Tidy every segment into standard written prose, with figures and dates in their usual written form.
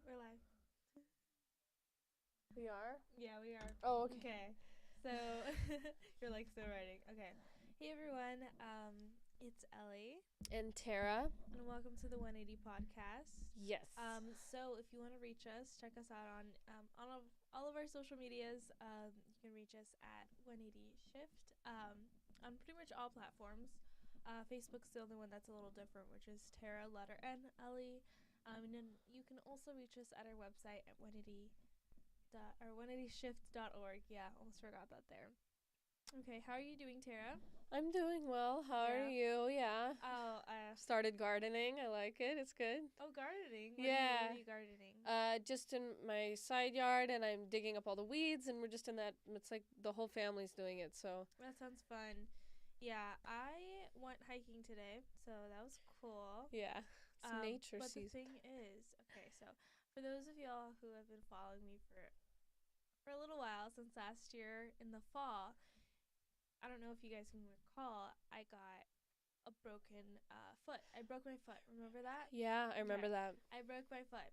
we're live. We are? Yeah, we are. Oh, okay. Okay. So you're like still writing. Okay. Hey everyone. It's Ellie, And Tara? and welcome to the 180 podcast. Yes. So if you want to reach us, check us out on all of our social medias. You can reach us at 180 Shift. On pretty much all platforms. Facebook's the only one that's a little different, which is Tara letter N Ellie. And then you can also reach us at our website at 180shift.org. Yeah, almost forgot that there. Okay, how are you doing, Tara? I'm doing well. How are you? Yeah. Oh, Started gardening. I like it. It's good. gardening. Yeah. What are you gardening? Just in my side yard, and I'm digging up all the weeds, and we're just in that. It's like the whole family's doing it, so. That sounds fun. Yeah, I went hiking today, so that was cool. Yeah. It's nature but season. the thing is, okay, so for those of y'all who have been following me for a little while, since last year in the fall, I don't know if you guys can recall, I got a broken foot. I broke my foot. Remember that? Yeah, I remember that. I broke my foot.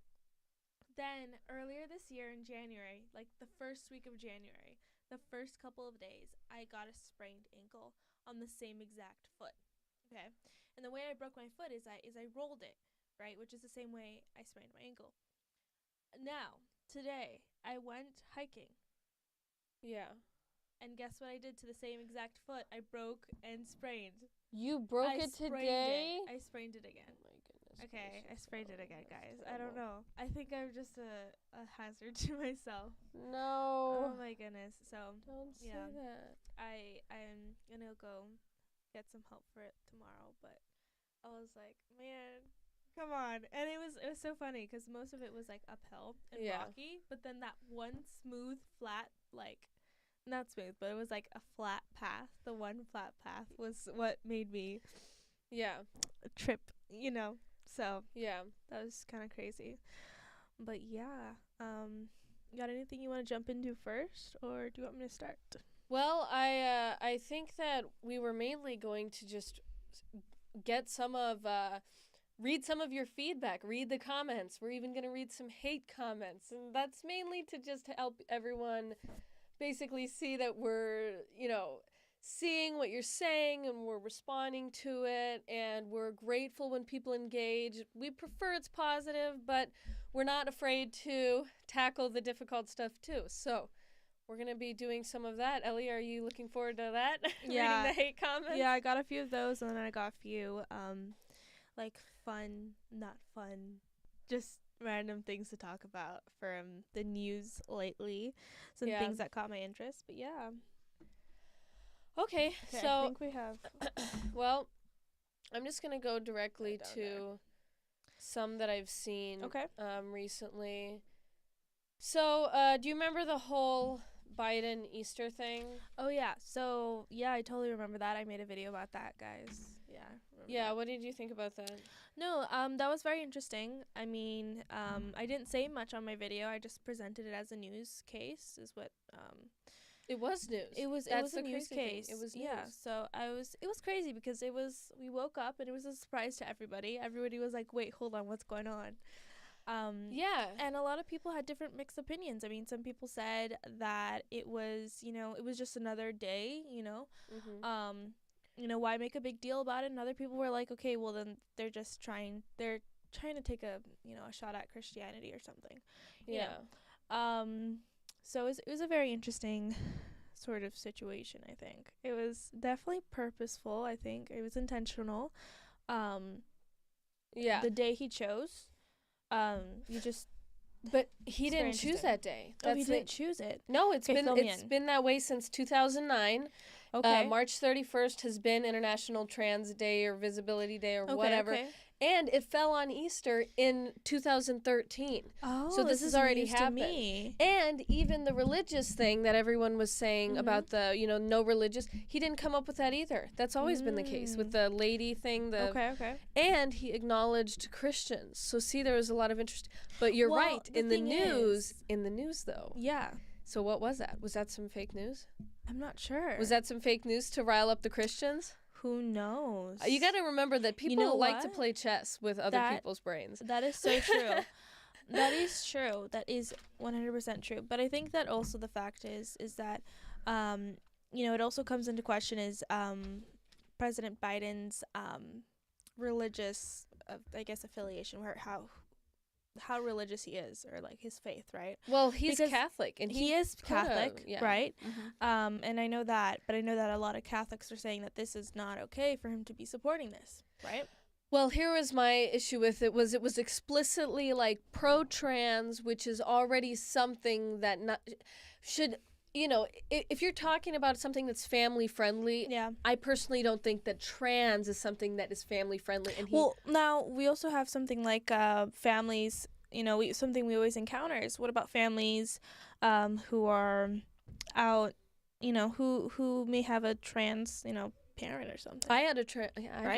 Then earlier this year in January, like the first week of January, the first couple of days, I got a sprained ankle on the same exact foot. Okay. And the way I broke my foot is I rolled it, right? Which is the same way I sprained my ankle. Now, today, I went hiking. Yeah. And guess what I did to the same exact foot? I broke and sprained. You broke it today? I sprained it again. Oh my goodness. Okay, I sprained it again, guys. Terrible. I don't know. I think I'm just a hazard to myself. No. Oh my goodness. So Don't say yeah. that. I'm gonna go get some help for it tomorrow, but I was like, man, come on. And it was so funny because most of it was like uphill and rocky, but then that one smooth, flat, like not smooth, but it was like a flat path. The one flat path was what made me trip, you know. So yeah, that was kind of crazy. But yeah, you got anything you want to jump into first, or do you want me to start? Well, I think that we were mainly going to just get read some of your feedback, read the comments. We're even going to read some hate comments, and that's mainly to just help everyone basically see that we're, seeing what you're saying and we're responding to it, and we're grateful when people engage. We prefer it's positive, but we're not afraid to tackle the difficult stuff too. So we're going to be doing some of that. Ellie, are you looking forward to that? Yeah. Reading the hate comments? Yeah, I got a few of those, and then I got a few like fun, not fun, just random things to talk about from the news lately. Some things that caught my interest, but yeah. Okay, so I think we have well, I'm just going to go directly to some that I've seen recently. So, do you remember the whole Biden Easter thing? Oh, yeah. So, yeah, I totally remember that. I made a video about that, guys. Yeah. What did you think about that? No, that was very interesting. I mean, I didn't say much on my video. I just presented it as a news case, is what It was news. It was a news case. It was news. Yeah. So it was crazy because we woke up and it was a surprise to everybody. Everybody was like, "Wait, hold on, what's going on?" And a lot of people had different mixed opinions. I mean, some people said that it was, it was just another day, Mm-hmm. Why make a big deal about it? And other people were like, okay, well then they're trying to take a shot at Christianity or something. Yeah. So it was a very interesting sort of situation, I think. It was definitely purposeful, I think. It was intentional. The day he chose, but he didn't choose that day. He didn't choose it. No, it's been that way since 2009. Okay. March 31st has been International Trans Day or Visibility Day or whatever. Okay. And it fell on Easter in 2013. Oh, so this has already happened. To me. And even the religious thing that everyone was saying about the, no religious, he didn't come up with that either. That's always been the case with the lady thing. Okay. And he acknowledged Christians. So see, there was a lot of interest. But you're right. In the news though. Yeah. So what was that? Was that some fake news? I'm not sure. Was that some fake news to rile up the Christians? Who knows? You got to remember that people like to play chess with other people's brains. That is so true. That is true. That is 100% true. But I think that also the fact is that, it also comes into question is President Biden's religious, I guess, affiliation, where how religious he is, or like his faith, right? Well, he's Catholic, and he is Catholic, yeah. right? And I know that, but I know that a lot of Catholics are saying that this is not okay for him to be supporting this, right? Well, here was my issue with it was explicitly like pro-trans, which is already something that should, if you're talking about something that's family friendly, yeah, I personally don't think that trans is something that is family friendly. And now we also have something like families, something we always encounter is, what about families who are out, who may have a trans, parent or something. I had a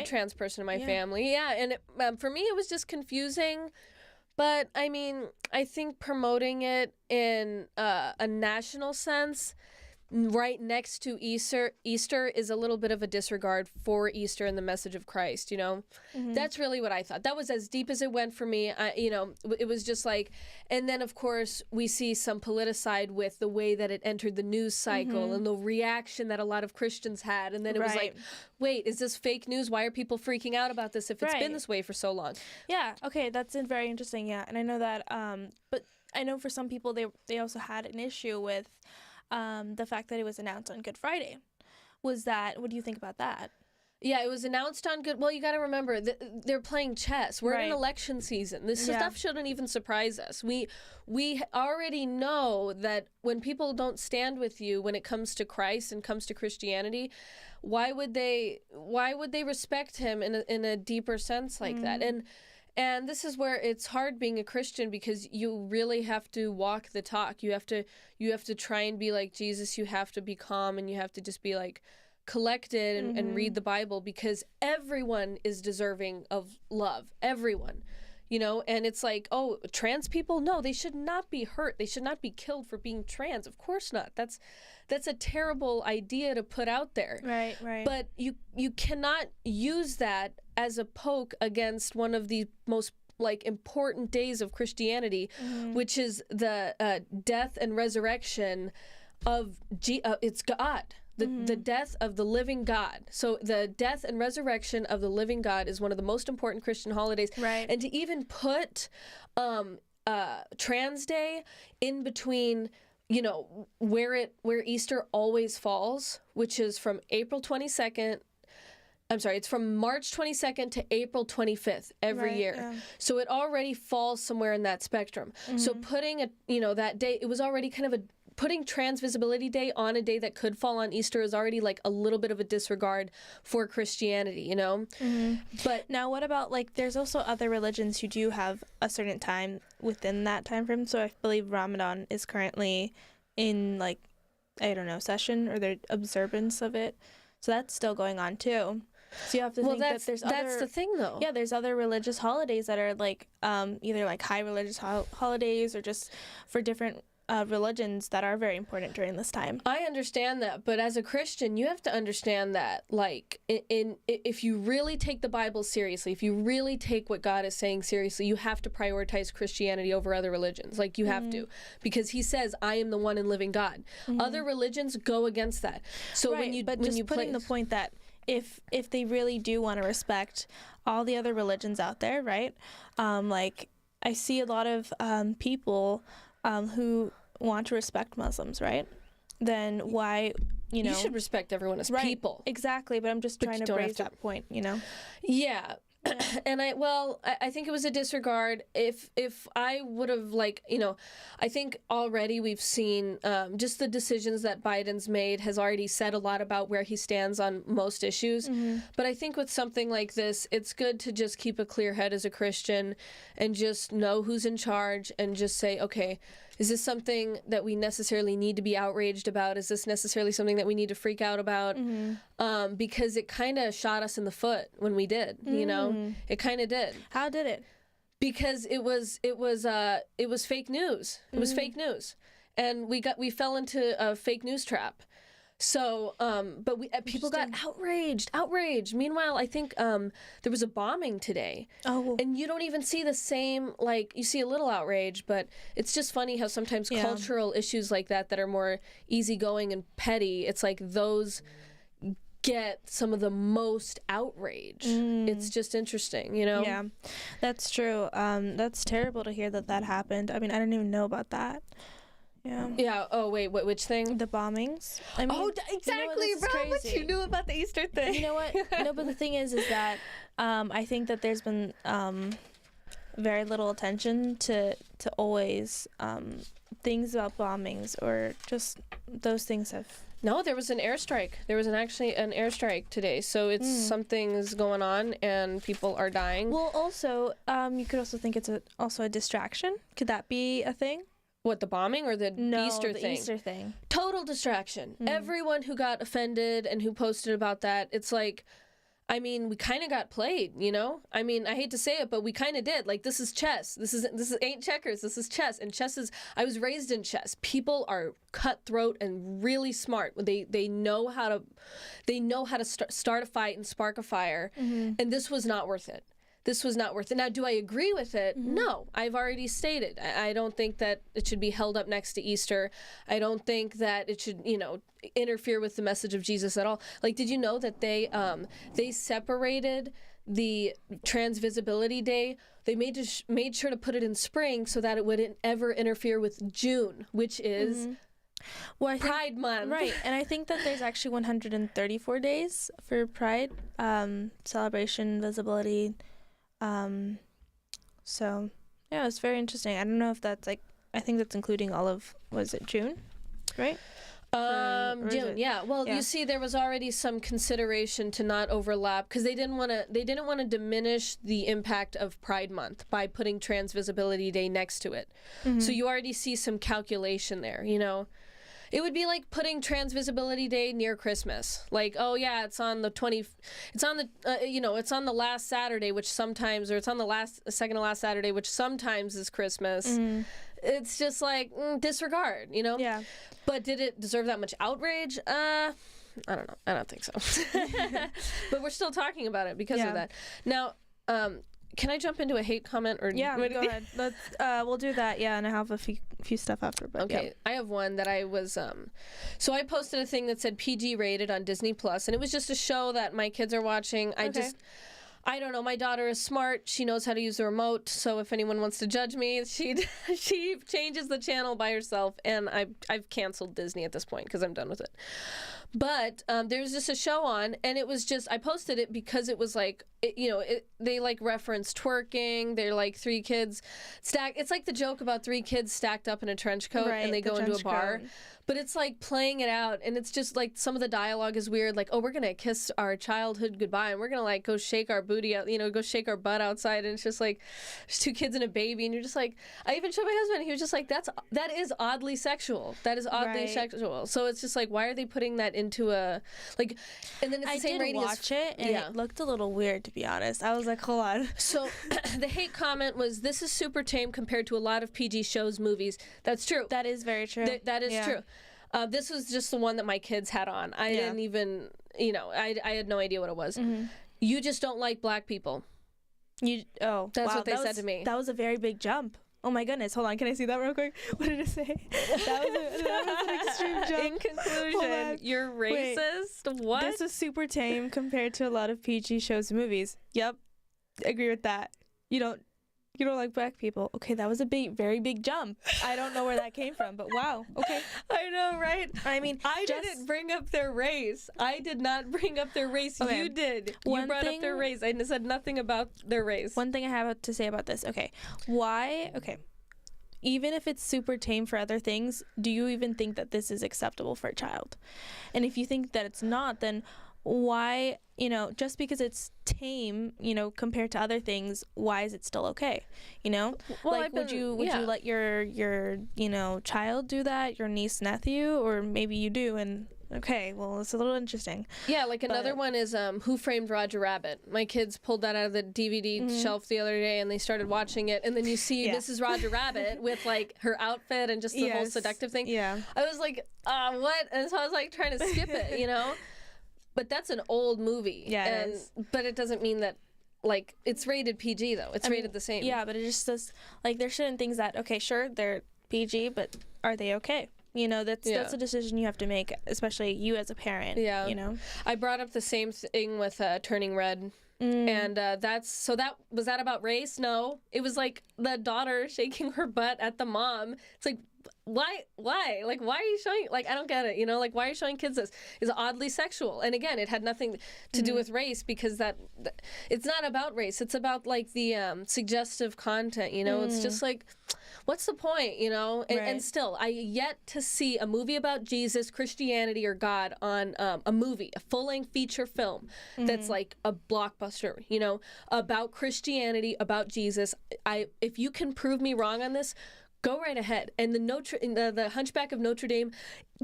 trans person in my family. Yeah, and for me it was just confusing. But I mean, I think promoting it in a national sense right next to Easter is a little bit of a disregard for Easter and the message of Christ, That's really what I thought. That was as deep as it went for me. It was just like, and then of course we see some politicized with the way that it entered the news cycle and the reaction that a lot of Christians had. And then it was like, wait, is this fake news? Why are people freaking out about this if it's been this way for so long? Yeah. Okay. That's very interesting. Yeah. And I know that, but I know for some people, they also had an issue with, the fact that it was announced on Good Friday. What do you think about that? Yeah, it was announced on well, you got to remember, they're playing chess. We're in an election season. This stuff shouldn't even surprise us. We already know that when people don't stand with you when it comes to Christ and comes to Christianity, why would they respect him in a deeper sense like that? And this is where it's hard being a Christian, because you really have to walk the talk. You have to try and be like Jesus. You have to be calm, and you have to just be like collected and read the Bible, because everyone is deserving of love. Everyone. And it's like, oh, trans people? No, they should not be hurt. They should not be killed for being trans. Of course not. That's a terrible idea to put out there. Right. But you cannot use that as a poke against one of the most important days of Christianity, which is the death and resurrection of it's God. The death of the living God. So the death and resurrection of the living God is one of the most important Christian holidays. Right. And to even put Trans Day in between, where Easter always falls, which is from April 22nd. I'm sorry, it's from March 22nd to April 25th every year. Yeah. So it already falls somewhere in that spectrum. So putting that day, it was already kind of putting Trans Visibility Day on a day that could fall on Easter is already like a little bit of a disregard for Christianity, But now what about, there's also other religions who do have a certain time within that time frame. So I believe Ramadan is currently in session, or their observance of it. So that's still going on too. So you have to think that that's the thing, though. Yeah, there's other religious holidays that are either high religious holidays, or just for different religions that are very important during this time. I understand that, but as a Christian, you have to understand that, if you really take the Bible seriously, if you really take what God is saying seriously, you have to prioritize Christianity over other religions. You have to, because He says, "I am the one and living God." Other religions go against that. So putting the point that if they really do want to respect all the other religions out there, right? I see a lot of people who want to respect Muslims, right? Then why, you should respect everyone as people. Exactly, but I'm just trying to raise that point, Yeah. And I think it was a disregard. If I would have I think already we've seen just the decisions that Biden's made has already said a lot about where he stands on most issues. But I think with something like this, it's good to just keep a clear head as a Christian and just know who's in charge and just say, okay, is this something that we necessarily need to be outraged about? Is this necessarily something that we need to freak out about? Because it kind of shot us in the foot when we did, It kind of did. How did it? Because it was fake news. It was fake news. And we fell into a fake news trap. So, but people got outraged. Meanwhile, I think there was a bombing today. Oh. And you don't even see the same, like, you see a little outrage, but it's just funny how sometimes cultural issues like that are more easygoing and petty, it's like those get some of the most outrage. It's just interesting, you know? Yeah, that's true. That's terrible to hear that happened. I mean, I didn't even know about that. Yeah. Yeah. Oh wait, which thing? The bombings. I mean, exactly, bro. What you knew about the Easter thing? You know what? No, but the thing is that I think that there's been very little attention to always things about bombings or just those things have. No, there was an airstrike. There was actually an airstrike today. So it's something's going on and people are dying. Well, also, you could also think it's also a distraction. Could that be a thing? What, the bombing or the Easter thing? The Easter thing. Total distraction. Everyone who got offended and who posted about that, it's like, I mean, we kind of got played, you know? I mean, I hate to say it, but we kind of did. Like, this is chess. This ain't checkers. This is chess. And chess is, I was raised in chess. People are cutthroat and really smart. They know how to start a fight and spark a fire. And this was not worth it. This was not worth it. Now, do I agree with it? No. I've already stated. I don't think that it should be held up next to Easter. I don't think that it should, interfere with the message of Jesus at all. Like, did you know that they separated the Trans Visibility Day? They made sure to put it in spring so that it wouldn't ever interfere with June, which is Pride Month. Right. And I think that there's actually 134 days for Pride, celebration, visibility. So yeah, it's very interesting. I don't know if that's I think that's including all of, was it June, right? June, yeah. Well, you see, there was already some consideration to not overlap because they didn't want to diminish the impact of Pride Month by putting Trans Visibility Day next to it. So you already see some calculation there, you know. It would be like putting Trans Visibility Day near Christmas. Like, oh yeah, it's on the it's on the last Saturday, which sometimes, or it's on the second to last Saturday, which sometimes is Christmas. It's just like disregard, you know? Yeah. But did it deserve that much outrage? I don't know. I don't think so. But we're still talking about it because of that. Now, can I jump into a hate comment or? Yeah, go ahead. We'll do that. Yeah, and I have a few stuff after. But okay, I have one that I was. So I posted a thing that said PG rated on Disney Plus, and it was just a show that my kids are watching. I don't know. My daughter is smart. She knows how to use the remote. So if anyone wants to judge me, she changes the channel by herself, and I've canceled Disney at this point because I'm done with it. But there was just a show on, and it was just, I posted it because it was like, they like reference twerking. They're like three kids stacked. It's like the joke about three kids stacked up in a trench coat, and they go into a bar. But it's like playing it out, and it's just like some of the dialogue is weird. Like, oh, we're gonna kiss our childhood goodbye, and we're gonna like go shake our booty out, go shake our butt outside, and it's just like there's two kids and a baby, and you're just like, I even showed my husband, he was just like, that is oddly sexual. That is oddly sexual. So it's just like, why are they putting that into a like? And then it's the same rating. I did watch it, and it looked a little weird, to be honest. I was like, hold on. So the hate comment was, this is super tame compared to a lot of PG shows, movies. That's true. That is very true. That is true. This was just the one that my kids had on. I didn't even, I had no idea what it was. You just don't like black people. That's what they said to me. That was a very big jump. Oh my goodness. Hold on. Can I see that real quick? What did it say? That was an extreme jump. In conclusion, you're racist? Wait, what? This is super tame compared to a lot of PG shows and movies. Yep. Agree with that. You don't like black people. Okay, that was a very big jump. I don't know where that came from, but wow. Okay. I know, right? I mean, I didn't bring up their race. I did not bring up their race. Okay. You did. You brought up their race. I said nothing about their race. One thing I have to say about this. Okay. Why? Okay. Even if it's super tame for other things, do you even think that this is acceptable for a child? And if you think that it's not, then why, just because it's tame, compared to other things, why is it still okay? Well, like, would you let your child do that, your niece, nephew, or maybe you do, and Okay, well, it's a little interesting. Yeah, like another one is Who Framed Roger Rabbit. My kids pulled that out of the DVD shelf the other day, and they started watching it. And then you see Mrs. Roger Rabbit with like her outfit and just the whole seductive thing. Yeah, I was like, what? And so I was like trying to skip it, you know. But that's an old movie. Yeah, it is. But it doesn't mean that. Like, it's rated PG, though. It's rated the same. Yeah, but it just says, like, there's certain things that, okay, sure, they're PG, but are they okay? You know, that's a decision you have to make, especially you as a parent. Yeah. You know? I brought up the same thing with Turning Red. And was that about race? No. It was, like, the daughter shaking her butt at the mom. It's like, why? Like, why are you showing, like, I don't get it, you know, like, why are you showing kids this? It's oddly sexual. And again, it had nothing to do with race because that it's not about race. It's about, like, the suggestive content, you know? It's just like, what's the point, you know? And still, I yet to see a movie about Jesus, Christianity, or God on a movie, a full-length feature film that's like a blockbuster, you know, about Christianity, about Jesus. If you can prove me wrong on this, go right ahead. And the Hunchback of Notre Dame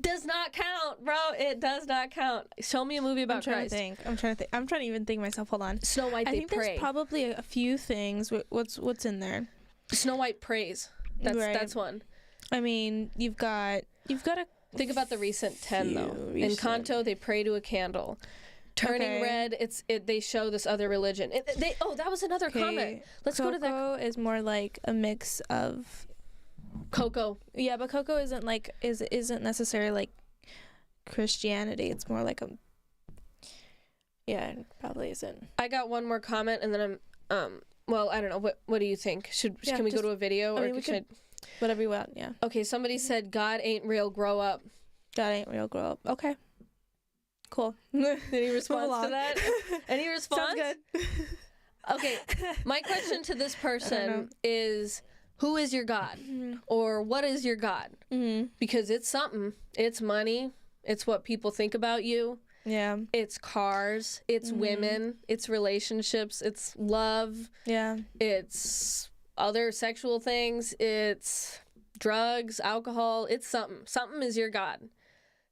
does not count, bro. It does not count. Show me a movie about Christ. I'm trying to even think myself. Hold on. Snow White. I think there's probably a few things. What's in there? Snow White prays. That's one. I mean, you've got to think about the recent 10 though. In Encanto, they pray to a candle. Turning Red, they show this other religion. That was another comment. Let's Coco go to that. Coco is more like a mix of Coco. Yeah, but Coco isn't necessarily like Christianity. It's more like it probably isn't. I got one more comment, and then I'm well, I don't know. What do you think? Can we go to a video, or should whatever you want? Yeah. Okay. Somebody said God ain't real. Grow up. God ain't real. Grow up. Okay. Cool. Any response to that? Any response? Sounds good. Okay. My question to this person is, who is your God? Or what is your God? Because it's something. It's money. It's what people think about you. Yeah. It's cars. It's women. It's relationships. It's love. Yeah. It's other sexual things. It's drugs, alcohol. It's something. Something is your God.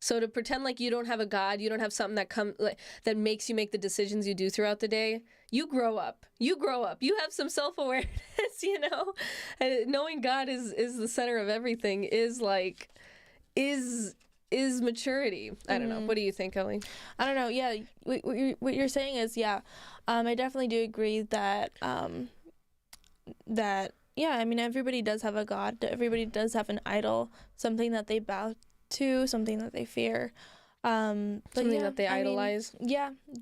So to pretend like you don't have a God, you don't have something that makes you make the decisions you do throughout the day, you grow up. You grow up. You have some self-awareness, you know? And knowing God is the center of everything is maturity. I don't know. What do you think, Ellie? I don't know. Yeah, what you're saying is, I definitely do agree that I mean, everybody does have a God. Everybody does have an idol, something that they bow to, something that they fear, something that they idolize.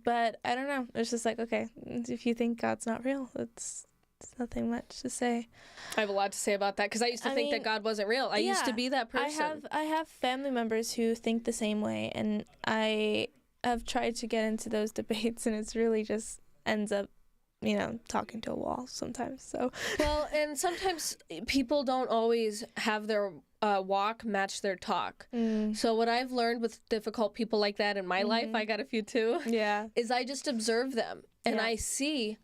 But I don't know. It's just like, okay, if you think God's not real, it's nothing much to say. I have a lot to say about that because I used to think that God wasn't real. I used to be that person. I have family members who think the same way, and I have tried to get into those debates, and it's really just ends up, you know, talking to a wall sometimes. So well, and sometimes people don't always have their walk match their talk. So what I've learned with difficult people like that in my life, I got a few too, is I just observe them and I see,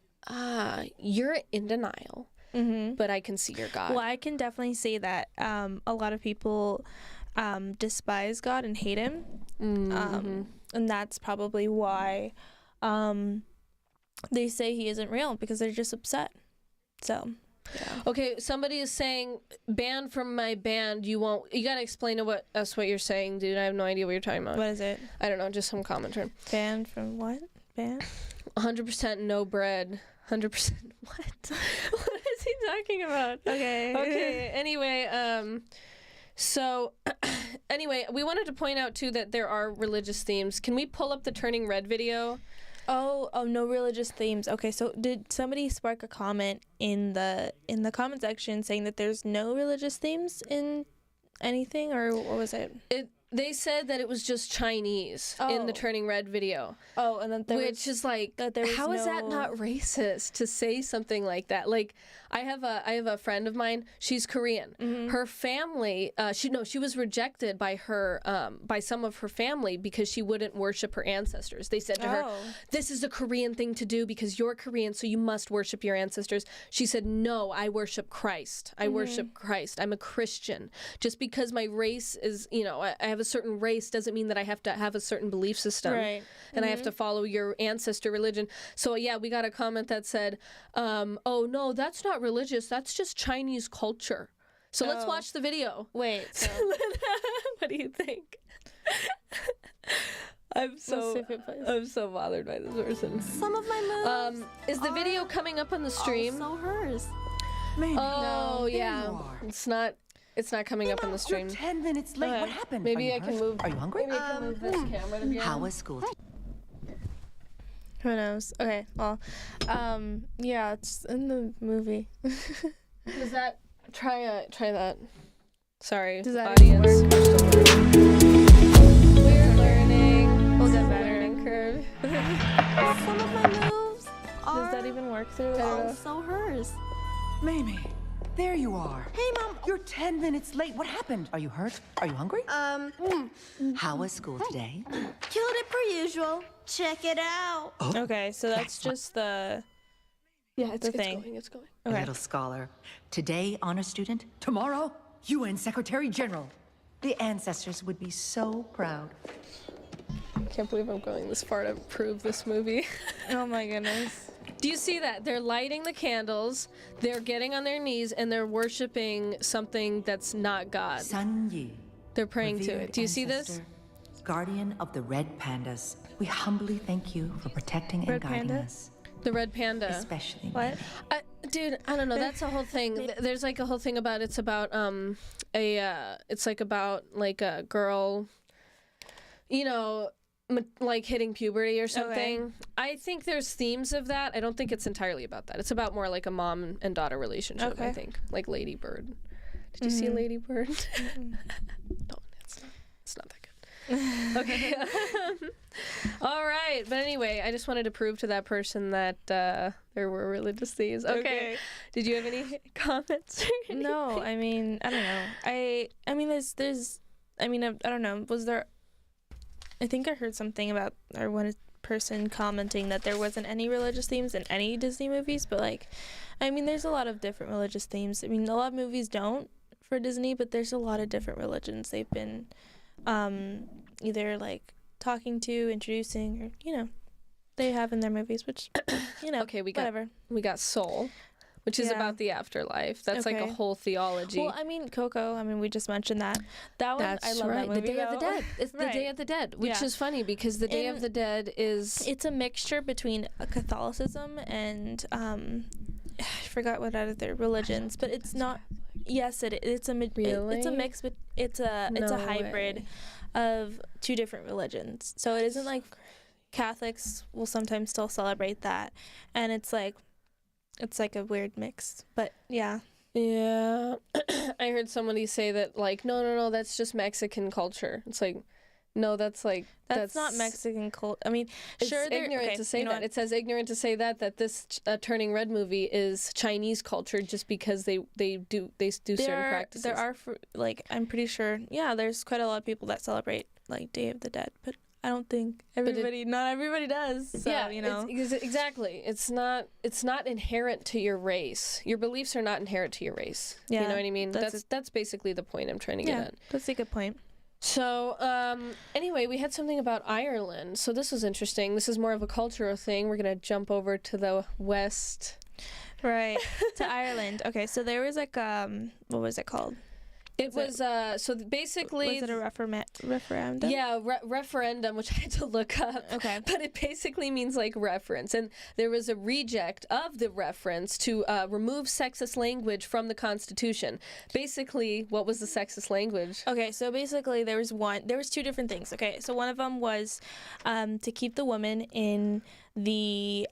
you're in denial, but I can see your God. Well, I can definitely say that a lot of people despise God and hate him, and that's probably why they say he isn't real, because they're just upset. So okay, somebody is saying, banned from my band. You gotta explain to us what you're saying, dude. I have no idea what you're talking about. What is it? I don't know, just some common term. Banned from what? Banned? 100% no bread. 100% what? What is he talking about? Okay, anyway, so anyway, we wanted to point out too that there are religious themes. Can we pull up the Turning Red video? Oh, no religious themes. Okay, so did somebody spark a comment in the comment section saying that there's no religious themes in anything, or what was it? They said that it was just Chinese in the Turning Red video. Oh, and then is like, how is that not racist to say something like that? Like, I have a friend of mine. She's Korean. Her family, she was rejected by some of her family because she wouldn't worship her ancestors. They said to her, "This is a Korean thing to do because you're Korean, so you must worship your ancestors." She said, "No, I worship Christ. I worship Christ. I'm a Christian. Just because my race is, I have a certain race doesn't mean that I have to have a certain belief system. Right. And I have to follow your ancestor religion. So yeah, we got a comment that said, oh no, that's not religious. That's just Chinese culture. So let's watch the video. Wait. So. What do you think? I'm so bothered by this person. Some of my moves. Is the video coming up on the stream? Also hers. Maybe. Oh No, yeah, it's not coming up on the stream. You're 10 minutes late. What happened? Maybe Are I you can hurt? move. Are you hungry? Maybe I can move this camera to be How on. was school? Who knows? Okay. Well, yeah, it's in the movie. Does that try that? Sorry, Does that audience. even We're learning. We'll get It's a better. learning curve. Some of my moves are Does that even work through? also hers. Mamie, there you are. Hey, Mom. You're 10 minutes late. What happened? Are you hurt? Are you hungry? How was school today? Killed it per usual. Check it out. Okay, so that's just the. Yeah, it's thing. It's going. Okay. Little scholar. Today, honor student. Tomorrow, UN Secretary General. The ancestors would be so proud. I can't believe I'm going this far to prove this movie. Oh my goodness. Do you see that? They're lighting the candles, they're getting on their knees, and they're worshiping something that's not God. Sun Yi. They're praying to revered it. Do you see this? ancestor, Guardian of the red pandas. We humbly thank you for protecting and Red guiding panda? us. The red panda. Especially. What? Dude, I don't know. That's a whole thing. There's like a whole thing about it's about it's like about like a girl, you know, like hitting puberty or something. Okay. I think there's themes of that. I don't think it's entirely about that. It's about more like a mom and daughter relationship. I Okay. think like Lady Bird. Did you see Lady Bird? No, it's not that good. Okay. All right. But anyway, I just wanted to prove to that person that there were religious themes. Okay. Did you have any comments? or No, anything? I mean, I don't know. I mean, there's, I mean, I don't know. Was there? I think I heard something about or one person commenting that there wasn't any religious themes in any Disney movies, but like, I mean, there's a lot of different religious themes. I mean, a lot of movies don't for Disney, but there's a lot of different religions they've been, either like talking to, introducing, or they have in their movies, which Okay, we got whatever. Soul, which is Yeah. about the afterlife. That's like a Okay. whole theology. Well, I mean, Coco. I mean, we just mentioned that. That one, That's I love right. that movie. The Day of the though. Dead. It's the Day Right. of the Dead, which Yeah. is funny because the Day of And the Dead is It's a mixture between Catholicism and I forgot what other religions, but it's not. Yes, it's a it's a Really? mix, but it's a No hybrid way. of two different religions. So it isn't like Catholics will sometimes still celebrate that, and it's like a weird mix. But yeah, Yeah. I heard somebody say that like no, that's just Mexican culture. It's like no, that's like that's not Mexican cult. I mean, It's sure, they're ignorant okay, to say you know that. what? It says ignorant to say that this Turning Red movie is Chinese culture just because they do certain practices. There are like I'm pretty sure. Yeah, there's quite a lot of people that celebrate like Day of the Dead, but I don't think not everybody does. So, yeah, exactly. It's not inherent to your race. Your beliefs are not inherent to your race. You Yeah, know what I mean? that's That's basically the point I'm trying to get Yeah, at. that's a good point. So, anyway, we had something about Ireland. So this was interesting. This is more of a cultural thing. We're going to jump over to the West. Right. To Ireland. Okay, so there was like what was it called? It was basically Was it a referendum? Yeah, referendum, which I had to look up. Okay. But it basically means like reference. And there was a reject of the reference to remove sexist language from the Constitution. Basically, what was the sexist language? Okay, so basically there was two different things. Okay, so one of them was to keep the woman in the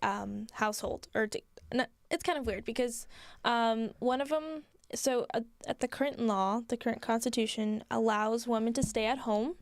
household, it's kind of weird because one of them. So at the current law, the current Constitution allows women to stay at home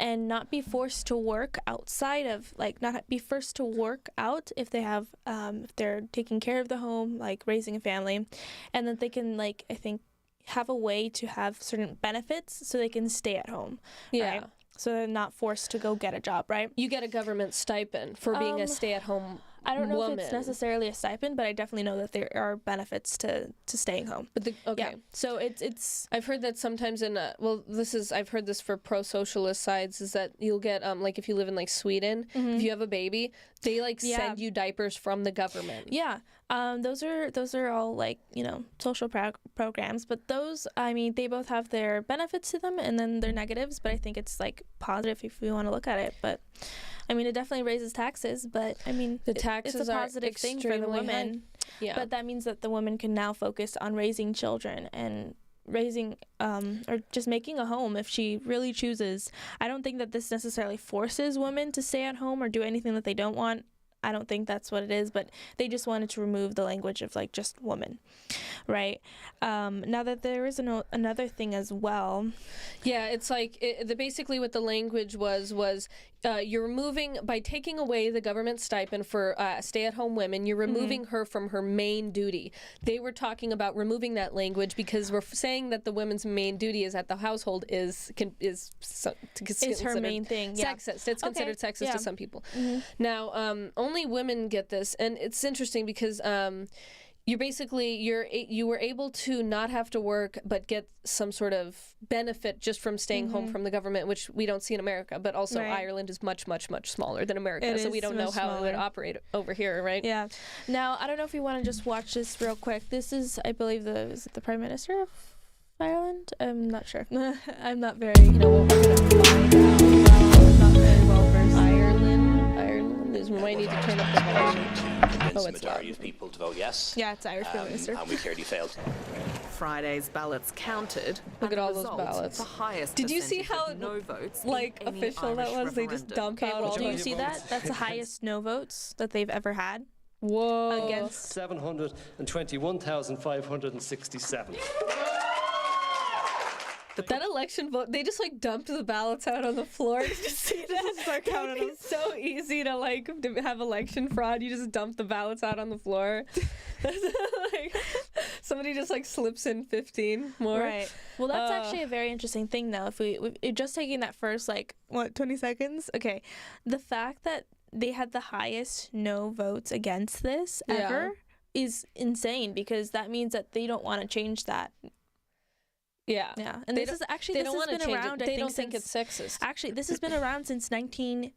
and not be forced to work outside of, like, not be forced to work out if they have, if they're taking care of the home, like raising a family, and that they can, like, I think, have a way to have certain benefits so they can stay at home. Yeah. Right? So they're not forced to go get a job, right? You get a government stipend for being a stay-at-home I don't know if woman. it's necessarily a stipend, but I definitely know that there are benefits to staying home. But okay. Yeah. So it's I've heard that sometimes I've heard this for pro-socialist sides, is that you'll get like if you live in like Sweden, if you have a baby, they like send you diapers from the government. Yeah. Those are all like, social programs, but those, I mean, they both have their benefits to them and then their negatives, but I think it's like positive if we want to look at it. But I mean, it definitely raises taxes, but I mean, the taxes it's a are positive thing for the women. Yeah. But that means that the woman can now focus on raising children and raising or just making a home if she really chooses. I don't think that this necessarily forces women to stay at home or do anything that they don't want. I don't think that's what it is, but they just wanted to remove the language of like just woman, right? Now that there is another thing as well. Yeah, it's like basically what the language was you're removing, by taking away the government stipend for stay-at-home women, you're removing her from her main duty. They were talking about removing that language because we're saying that the woman's main duty is at the household is her main thing. Yeah. Sexist. It's considered sexist to some people. Now, only women get this, and it's interesting because you were able to not have to work but get some sort of benefit just from staying home from the government, which we don't see in America. But also Ireland is much, much, much smaller than America, so we don't know how it would operate over here, right? Yeah. Now, I don't know if you want to just watch this real quick. This is, I believe, is it the Prime Minister of Ireland? I'm not sure. I'm not very, what we're going to find out. I'm not very well versed. Ireland is, we might need to turn up the volume. Convince the majority of people to vote yes. Yeah, it's Irish Prime Minister. And we clearly failed. Friday's ballots counted. Look at and all the those result, ballots. The highest Did you see percentage how of no votes like in any official that Irish was? They just referendum. dumped out all Do you the see that? That's the highest no votes that they've ever had. Whoa. Against 721,567. That election vote, they just like dumped the ballots out on the floor. Did you see that? Start counting them. It's so easy to like to have election fraud. You just dump the ballots out on the floor. Like, somebody just like slips in 15 more. Right. Well, that's actually a very interesting thing now. If we just taking that first 20 seconds. Okay. The fact that they had the highest no votes against this ever is insane, because that means that they don't want to change that. Yeah. Yeah. And this is actually, this has been around, I think, they don't think it's sexist. Actually, this has been around since 37?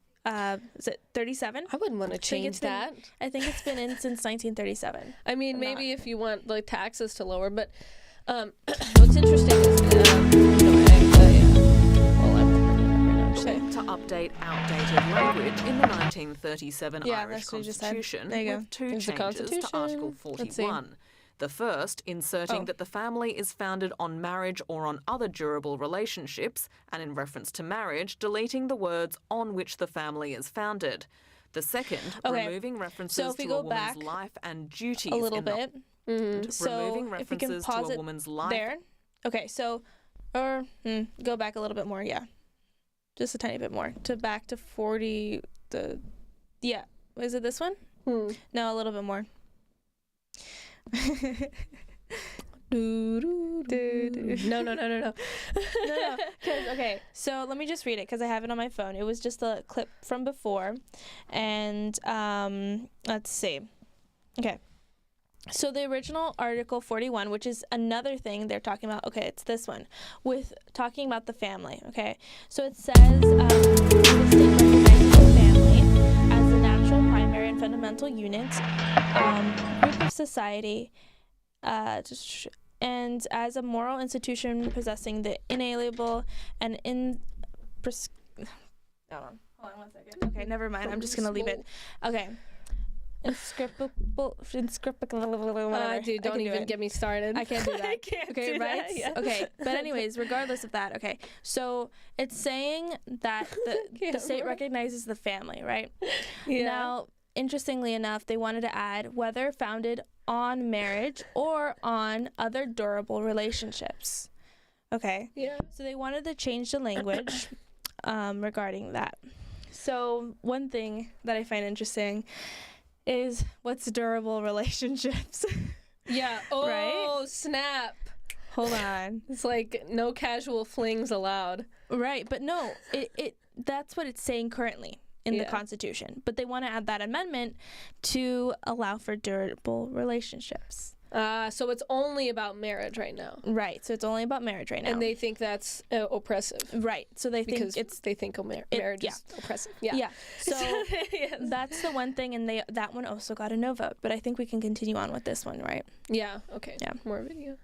I wouldn't want to change that. I think it's been in since 1937. I mean, maybe if you want like taxes to lower, but what's interesting is To update outdated language in the 1937 Irish that's what you just said. Constitution There you go. with two There's the changes to Article Constitution. Let's see. 41. The first, inserting that the family is founded on marriage or on other durable relationships, and in reference to marriage, deleting the words on which the family is founded. The second, removing references So if we to go a woman's back life and duties. a little bit. So if removing we references can to pause a it woman's life. there. Okay, so, go back a little bit more, yeah. Just a tiny bit more. Back to 40, is it this one? No, a little bit more. No. No. Okay, so let me just read it because I have it on my phone. It was just a clip from before. And let's see. Okay. So the original Article 41, which is another thing they're talking about. Okay, it's this one. With talking about the family. Okay. So it says the state recognizes the family as the natural, primary, and fundamental unit, group of society, and as a moral institution possessing the inalienable and Hold on 1 second. Okay, never mind. I'm just gonna leave it. Okay. Inscripable. Dude, don't even get me started. I can't do that. I can't okay, do right? that, yeah. Okay, but anyways, regardless of that, okay. So it's saying that the state recognizes the family, right? Yeah. Now, interestingly enough, they wanted to add whether founded on marriage or on other durable relationships. Okay. Yeah. So they wanted to change the language regarding that. So one thing that I find interesting is what's durable relationships. Yeah. Oh, Right? snap. Hold on. It's like no casual flings allowed. Right, but no, it that's what it's saying currently. in the Constitution, but they want to add that amendment to allow for durable relationships. So it's only about marriage right now. Right. So it's only about marriage right now. And they think that's oppressive. Right. So they think they think marriage is oppressive. Yeah. Yeah. So that's the one thing, and that one also got a no vote. But I think we can continue on with this one, right? Yeah. Okay. Yeah. More video.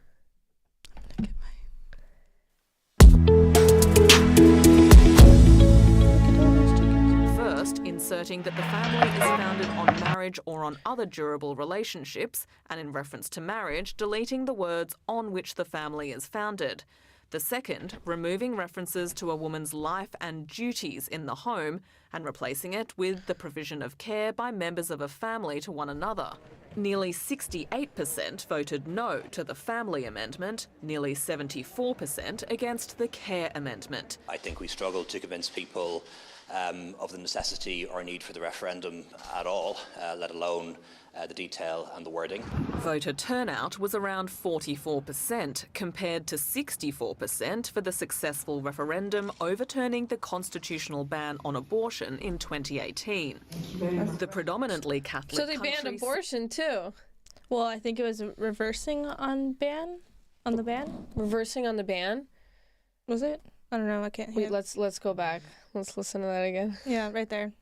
First, inserting that the family is founded on marriage or on other durable relationships, and in reference to marriage, deleting the words on which the family is founded. The second, removing references to a woman's life and duties in the home and replacing it with the provision of care by members of a family to one another. Nearly 68% voted no to the family amendment, nearly 74% against the care amendment. I think we struggled to convince people of the necessity or need for the referendum at all, let alone the detail and the wording. Voter turnout was around 44%, compared to 64% for the successful referendum overturning the constitutional ban on abortion in 2018. The predominantly Catholic So they banned abortion too. Well, I think it was reversing on the ban. Reversing on the ban? Was it? I don't know. I can't hear. Wait, let's go back. Let's listen to that again. Yeah, right there.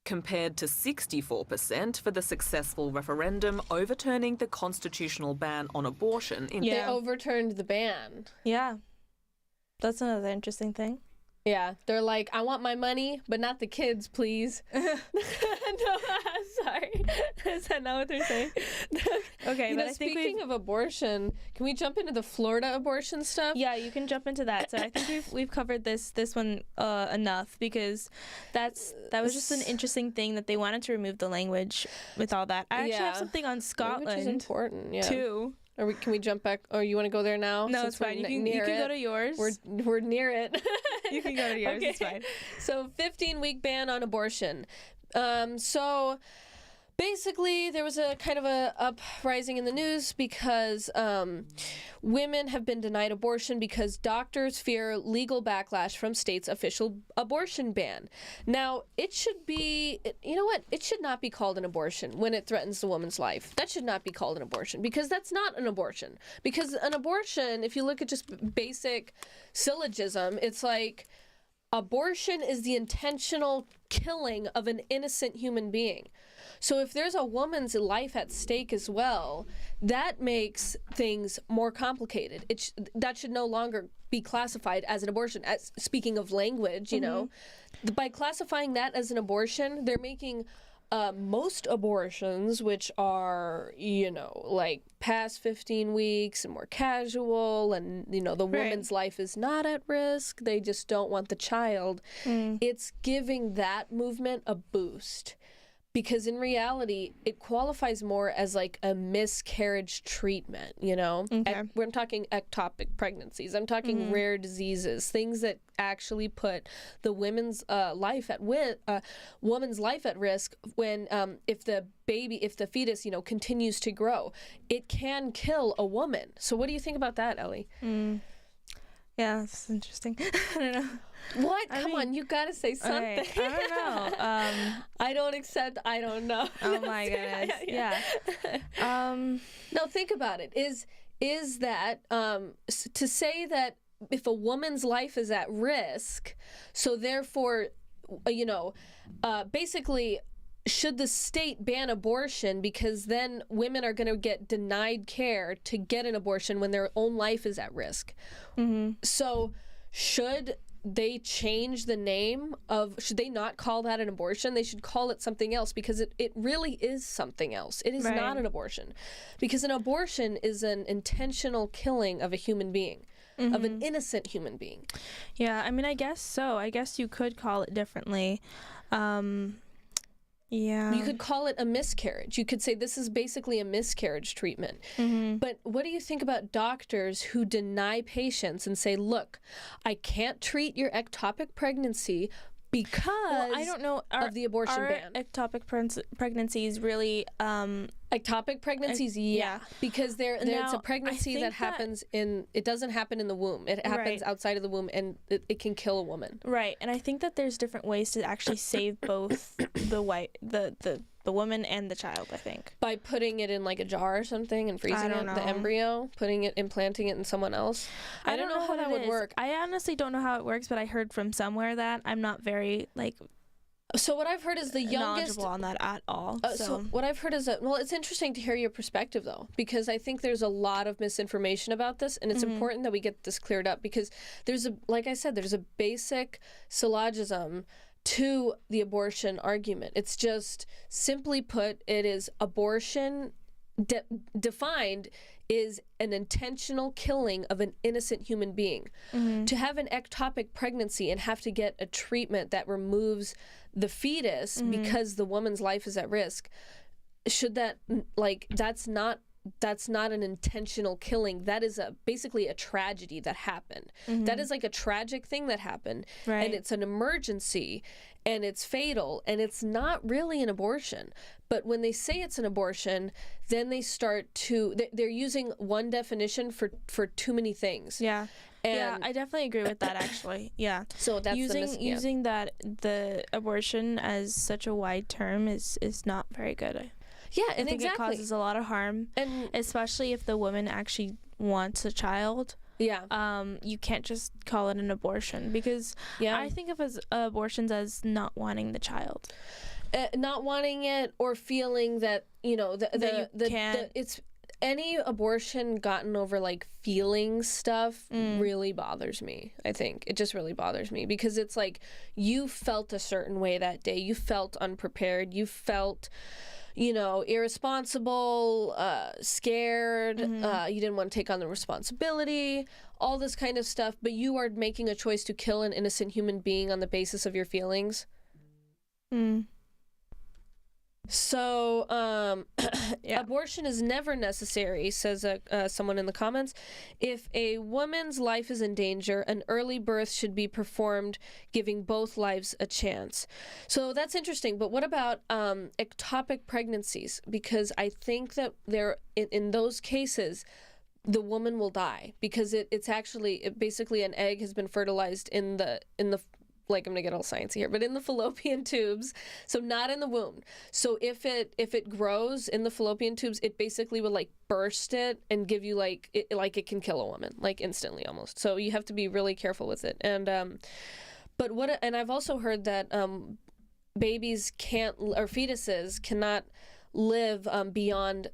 Compared to 64% for the successful referendum overturning the constitutional ban on abortion in... They overturned the ban. Yeah. That's another interesting thing. Yeah, they're like, I want my money, but not the kids, please. No, sorry. Is that not what they're saying? Okay, but I think speaking of abortion, can we jump into the Florida abortion stuff? Yeah, you can jump into that. So I think we've covered this one enough, because that was just an interesting thing that they wanted to remove the language with all that. I actually have something on Scotland. Which is important, too. Can we jump back? Or you want to go there now? No, it's fine. You can go to yours. We're near it. You can go to yours. Okay. It's fine. So 15-week ban on abortion. So basically, there was a kind of a uprising in the news because women have been denied abortion because doctors fear legal backlash from state's official abortion ban. Now, it should be, you know what? It should not be called an abortion when it threatens the woman's life. That should not be called an abortion, because that's not an abortion. Because an abortion, if you look at just basic syllogism, it's like abortion is the intentional killing of an innocent human being. So if there's a woman's life at stake as well, that makes things more complicated. That should no longer be classified as an abortion. Speaking of language, you know, by classifying that as an abortion, they're making most abortions, which are, you know, like past 15 weeks and more casual, and, you know, the woman's life is not at risk. They just don't want the child. It's giving that movement a boost. Because in reality, it qualifies more as like a miscarriage treatment, you know? Okay. I'm talking ectopic pregnancies. I'm talking rare diseases, things that actually put the woman's life at risk when if the fetus, you know, continues to grow. It can kill a woman. So what do you think about that, Ellie? Yeah, that's interesting. I don't know. What? Come on, you gotta say something. Okay, I don't know. I don't accept. I don't know. Oh my goodness. Yeah. No, think about it. Is that to say that if a woman's life is at risk, so therefore, you know, basically, should the state ban abortion because then women are going to get denied care to get an abortion when their own life is at risk? So should they change the name should they not call that an abortion? They should call it something else, because it really is something else. It is not an abortion, because an abortion is an intentional killing of a human being, of an innocent human being. Yeah, I mean, I guess so. I guess you could call it differently. Yeah. You could call it a miscarriage. You could say this is basically a miscarriage treatment. But what do you think about doctors who deny patients and say, look, I can't treat your ectopic pregnancy because I don't know of the abortion are ban. ectopic pregnancies really Ectopic pregnancies, yeah, because it's Now, a pregnancy I that think happens it doesn't happen in the womb. It happens outside of the womb, and it can kill a woman. Right, and I think that there's different ways to actually save both the woman and the child, I think. By putting it in like a jar or something and freezing don't the know. embryo, implanting it in someone else. I don't know how that would work. I honestly don't know how it works, but I heard from somewhere that I'm not very So what I've heard is the youngest knowledgeable on that at all. So what I've heard is that, well, it's interesting to hear your perspective, though, because I think there's a lot of misinformation about this, and it's important that we get this cleared up, because like I said, there's a basic syllogism to the abortion argument. It's just, simply put, it is abortion defined is an intentional killing of an innocent human being. To have an ectopic pregnancy and have to get a treatment that removes the fetus because the woman's life is at risk, that's not an intentional killing. That is basically a tragedy that happened. That is like a tragic thing that happened, and it's an emergency, and it's fatal, and it's not really an abortion. But when they say it's an abortion, then they start to they're using one definition for too many things. Yeah. And yeah, I definitely agree with that, actually. Yeah. So that's using that the abortion as such a wide term is not very good. Yeah, and I think exactly. it causes a lot of harm, And especially if the woman actually wants a child. yeah, You can't just call it an abortion, because I think of abortions as not wanting the child. Not wanting it, or feeling that it's any abortion gotten over like feeling stuff really bothers me. I think it just really bothers me, because it's like you felt a certain way that day. You felt unprepared. You felt, irresponsible, scared. You didn't want to take on the responsibility, all this kind of stuff. But you are making a choice to kill an innocent human being on the basis of your feelings. So, abortion is never necessary, says someone in the comments. If a woman's life is in danger, an early birth should be performed, giving both lives a chance. So that's interesting. But what about ectopic pregnancies? Because I think that in those cases, the woman will die, because it's actually basically an egg has been fertilized in the like, I'm gonna get all sciencey here, but in the fallopian tubes, so not in the womb. So if it grows in the fallopian tubes, it basically will like burst it and give you it can kill a woman like instantly almost. So you have to be really careful with it. And and I've also heard that babies fetuses cannot live beyond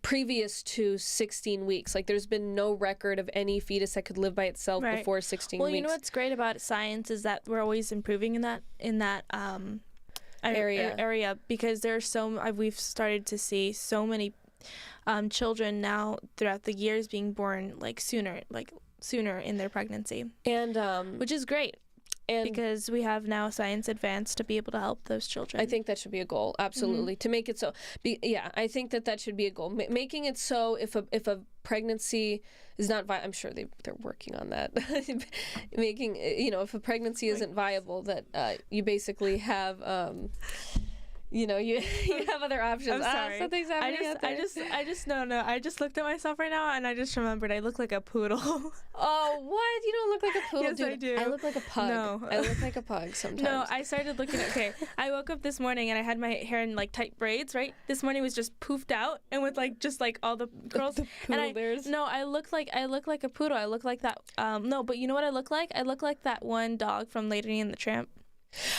previous to 16 weeks. Like, there's been no record of any fetus that could live by itself before 16 weeks. Well, you know what's great about science is that we're always improving in that area, because there's we've started to see so many children now throughout the years being born sooner in their pregnancy, and which is great. And because we have now science advanced to be able to help those children. I think that should be a goal, absolutely, to make it so. I think that should be a goal. Making it so if a pregnancy is not viable, I'm sure they're working on that. Making, if a pregnancy isn't viable, that you basically have... you have other options. I'm sorry. Something's happening out there. I just looked at myself right now, and I just remembered I look like a poodle. Oh, what? You don't look like a poodle, yes, dude. I do. I look like a pug. No. I look like a pug sometimes. No, I started looking okay. I woke up this morning, and I had my hair in tight braids, right? This morning was just poofed out, and with just all the curls. The poodle bears. No, I look like a poodle. I look like that. No, but you know what I look like? I look like that one dog from Lady and the Tramp.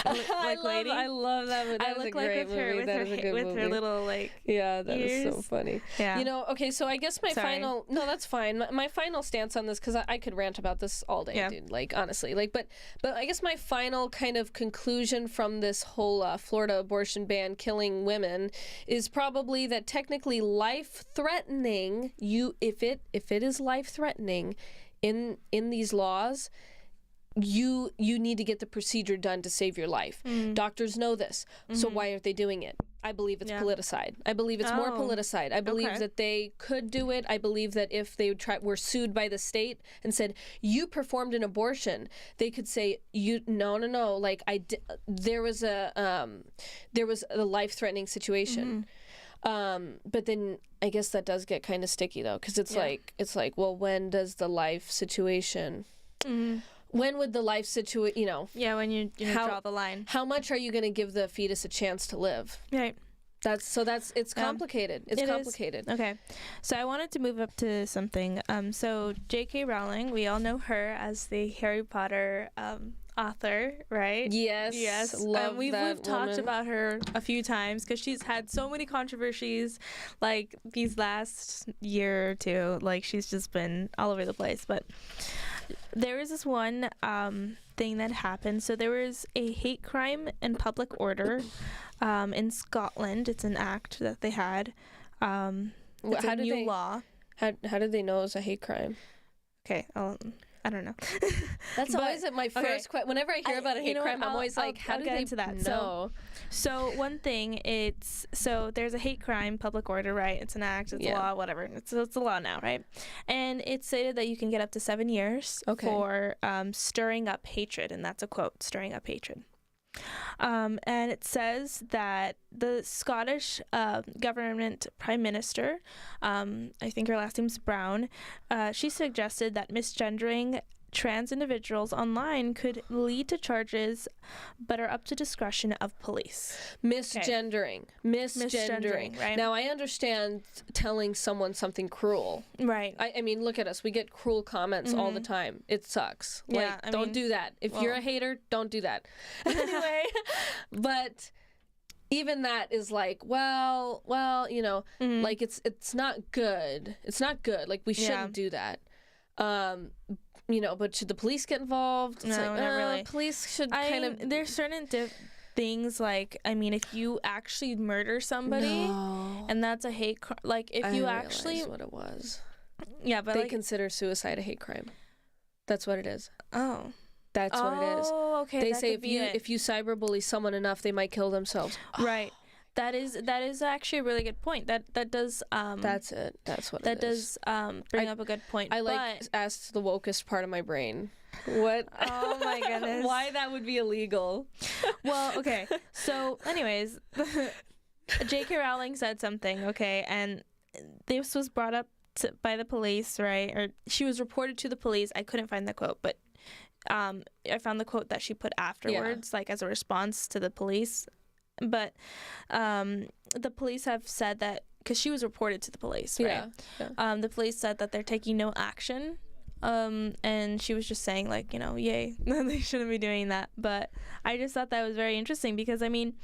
I love that movie. That is a great movie. That is a good movie. With her little yeah, that ears. is so funny. Yeah. Okay, so I guess that's fine. My final stance on this, because I could rant about this all day, dude. Honestly, but I guess my final kind of conclusion from this whole Florida abortion ban killing women is probably that technically life-threatening. If it is life-threatening in these laws, you need to get the procedure done to save your life. Doctors know this, so why aren't they doing it? I believe it's Yeah. politicide. I believe it's more Oh, politicide. I believe okay. that they could do it. I believe that if they were sued by the state and said, you performed an abortion, they could say, no. Like there was a life-threatening situation. But then I guess that does get kind of sticky though, because it's like, well, when does the life situation? When would the life situation, Yeah, when you draw the line. how much are you going to give the fetus a chance to live? Right. It's complicated. It's It is. complicated. Okay. So I wanted to move up to something. So J.K. Rowling, we all know her as the Harry Potter author, right? Yes. Yes. Love we've that talked woman. about her a few times because she's had so many controversies like these last year or two. Like she's just been all over the place. But there was this one thing that happened. So there was a hate crime and public order in Scotland. It's an act that they had. It's a new law. How did they know it was a hate crime? Okay, I don't know. That's always my first question. Whenever I hear about a hate crime, I'm always like, how do get they into that? know? So one thing, there's a hate crime public order, right? It's an act, it's a law, whatever. It's a law now, right? And it's stated that you can get up to 7 years for stirring up hatred, and that's a quote, stirring up hatred. And it says that the Scottish government prime minister, I think her last name's Brown, she suggested that misgendering trans individuals online could lead to charges but are up to discretion of police. Misgendering, right? Now I understand telling someone something cruel. Right. I mean, look at us. We get cruel comments all the time. It sucks. Yeah, Like, don't do that. If you're a hater, don't do that. Anyway, but even that is like, well, like it's not good. It's not good. Like we shouldn't do that. But should the police get involved? It's No, like, not really. Police should kind of. There's certain things like, I mean, if you actually murder somebody and that's a hate crime, like if you actually what it was. Yeah, but They consider suicide a hate crime. That's what it is. Oh. That's what it is. Oh, okay. They that say could if you cyberbully someone enough, they might kill themselves. Right. That is actually a really good point. That does That's it. That's what that it is. does bring up a good point. I asked the wokest part of my brain. What? Oh my goodness. Why that would be illegal? Well, okay. So, anyways, J.K. Rowling said something, okay, and this was brought up by the police, right? Or she was reported to the police. I couldn't find the quote, but I found the quote that she put afterwards, like as a response to the police. But the police have said that, because she was reported to the police, right? Yeah. The police said that they're taking no action. And she was just saying, like, yay, they shouldn't be doing that. But I just thought that was very interesting because, I mean,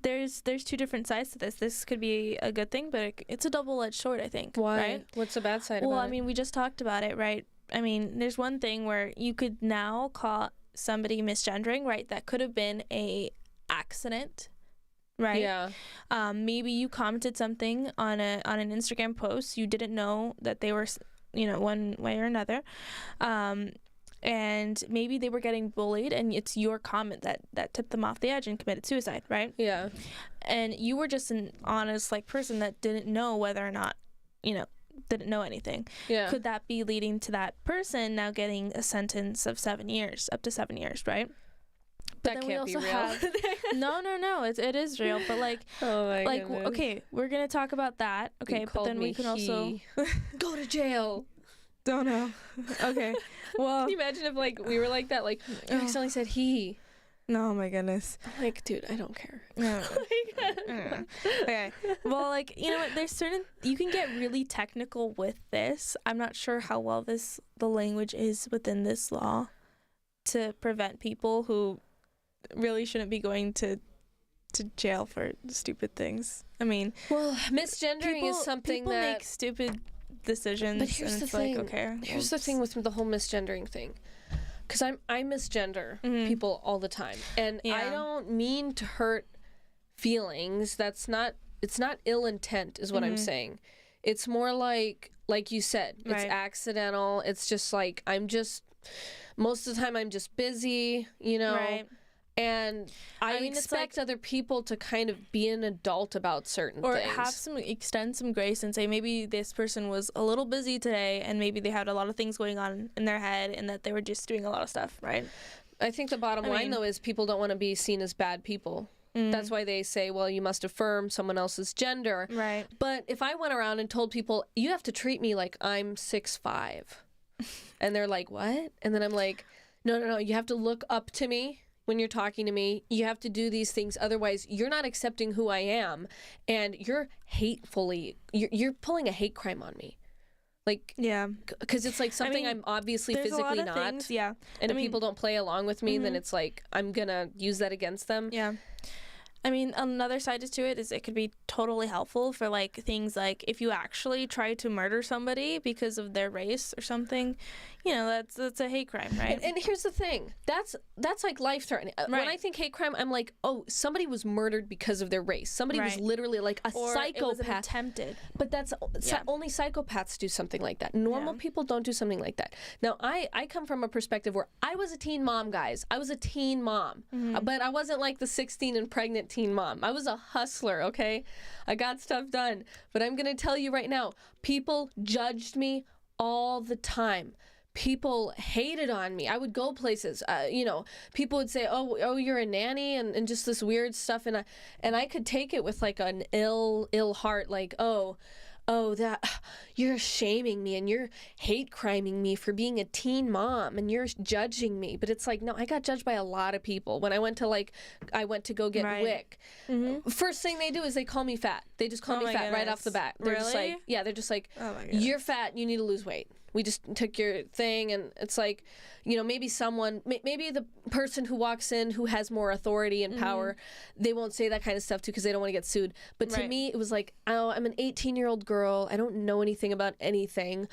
there's two different sides to this. This could be a good thing, but it's a double-edged sword, I think. Why? Right? What's the bad side about it? Well, I mean, we just talked about it, right? I mean, there's one thing where you could now call somebody misgendering, right? That could have been a accident. Right. Yeah. Maybe you commented something on an Instagram post. You didn't know that they were, one way or another, and maybe they were getting bullied, and it's your comment that tipped them off the edge and committed suicide. Right. Yeah. And you were just an honest person that didn't know whether or not, didn't know anything. Yeah. Could that be leading to that person now getting a sentence of 7 years, up to 7 years, right? But that then can't we be also real. have no, it is real, but oh my goodness. Okay, we're gonna talk about that. Okay, but then we can also go to jail. Don't know. Okay, well, can you imagine if we were like that? Like you accidentally said he. No, my goodness. I'm like, dude, I don't care. No. Okay. Well, you know what? There's certain you can get really technical with this. I'm not sure how well the language is within this law to prevent people who really shouldn't be going to jail for stupid things. I mean, well, misgendering is something people that make stupid decisions. But here's and the it's thing. Like, okay, here's the thing with the whole misgendering thing, because I misgender people all the time, and I don't mean to hurt feelings. It's not ill intent, is what I'm saying. It's more like you said, it's accidental. It's just like most of the time I'm just busy, Right. And I mean, it's expect like- other people to kind of be an adult about certain or things. extend some grace and say maybe this person was a little busy today and maybe they had a lot of things going on in their head and that they were just doing a lot of stuff, right? I think the bottom line, though, is people don't want to be seen as bad people. That's why they say, well, you must affirm someone else's gender. Right. But if I went around and told people, you have to treat me like I'm 6'5", and they're like, what? And then I'm like, no, you have to look up to me when you're talking to me. You have to do these things. Otherwise, you're not accepting who I am, and you're you're pulling a hate crime on me. Like, Yeah. because it's like something I'm obviously there's a lot physically of not. things, yeah. And I if mean- people don't play along with me, then it's like I'm gonna use that against them. Yeah. I mean, another side to it is it could be totally helpful for like things like if you actually try to murder somebody because of their race or something, you know, that's a hate crime, right? And here's the thing, that's like life threatening. When Right. I think hate crime, I'm like, oh, somebody was murdered because of their race. Somebody was Right. literally like a or it was an psychopath. attempted. But that's Yeah. only psychopaths do something like that. Normal Yeah. people don't do something like that. Now, I come from a perspective where I was a teen mom, guys. I was a teen mom. But I wasn't like the 16 and pregnant teen mom. I was a hustler, okay? I got stuff done. But I'm going to tell you right now, people judged me all the time. People hated on me. I would go places, people would say, oh, you're a nanny and just this weird stuff. And I could take it with like an ill heart, like, oh, that you're shaming me and you're hate criming me for being a teen mom and you're judging me. But it's like, no, I got judged by a lot of people. When I went to go get Right. WIC, first thing they do is they call me fat. They just call Oh me my fat right off the goodness. bat. They're just Really? like, yeah, they're just like, Oh my goodness. you're fat, you need to lose weight. We just took your thing. And it's like, maybe maybe the person who walks in who has more authority and power, they won't say that kind of stuff too because they don't want to get sued. But to Right. me, it was like, oh, I'm an 18-year-old girl. I don't know anything about anything.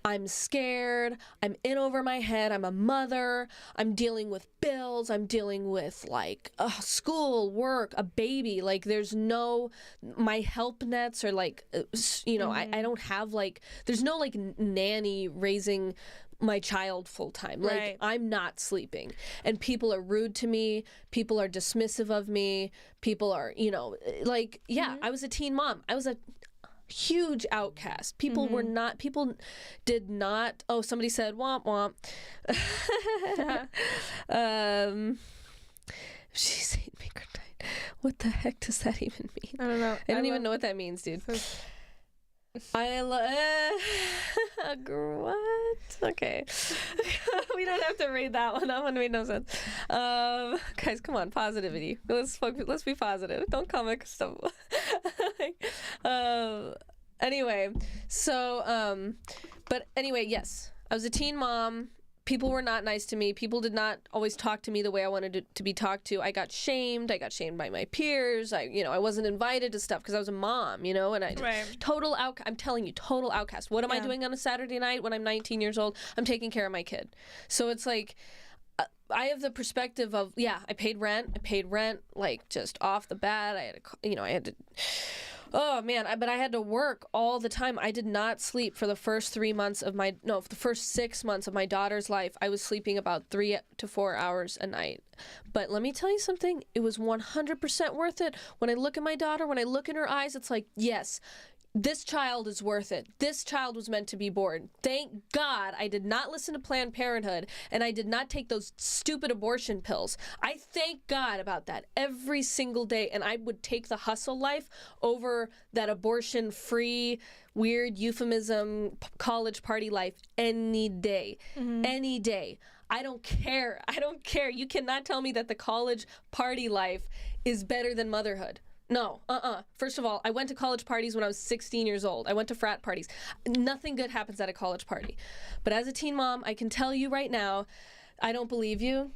I'm scared. I'm in over my head. I'm a mother. I'm dealing with bills. I'm dealing with like school, work, a baby. Like there's my help nets are like, I don't have like, there's no like nanny raising my child full time. Like Right. I'm not sleeping. And people are rude to me. People are dismissive of me. People are, I was a teen mom. I was a huge outcast. People did not, somebody said womp womp. She said make her die. What the heck does that even mean? I don't know. I don't even know what that means, dude. I love what? Okay. We don't have to read that one. That one made no sense. Guys, come on, positivity. Let's be positive. Don't comic stuff. Anyway, so but anyway, yes, I was a teen mom. People were not nice to me. People did not always talk to me the way I wanted to be talked to. I got shamed. I got shamed by my peers. I wasn't invited to stuff because I was a mom, and Right. total outcast. I'm telling you, total outcast. What am I Yeah. doing on a Saturday night when I'm 19 years old? I'm taking care of my kid. So it's like, I have the perspective of, I paid rent like just off the bat. I had to. Oh man, but I had to work all the time. I did not sleep for the first 6 months of my daughter's life. I was sleeping about 3 to 4 hours a night. But let me tell you something, it was 100% worth it. When I look at my daughter, when I look in her eyes, it's like, yes, this child is worth it. This child was meant to be born. Thank God I did not listen to Planned Parenthood and I did not take those stupid abortion pills. I thank God about that every single day, and I would take the hustle life over that abortion-free, weird euphemism college party life any day. Any day. I don't care. You cannot tell me that the college party life is better than motherhood. No, First of all, I went to college parties when I was 16 years old. I went to frat parties. Nothing good happens at a college party. But as a teen mom, I can tell you right now, I don't believe you.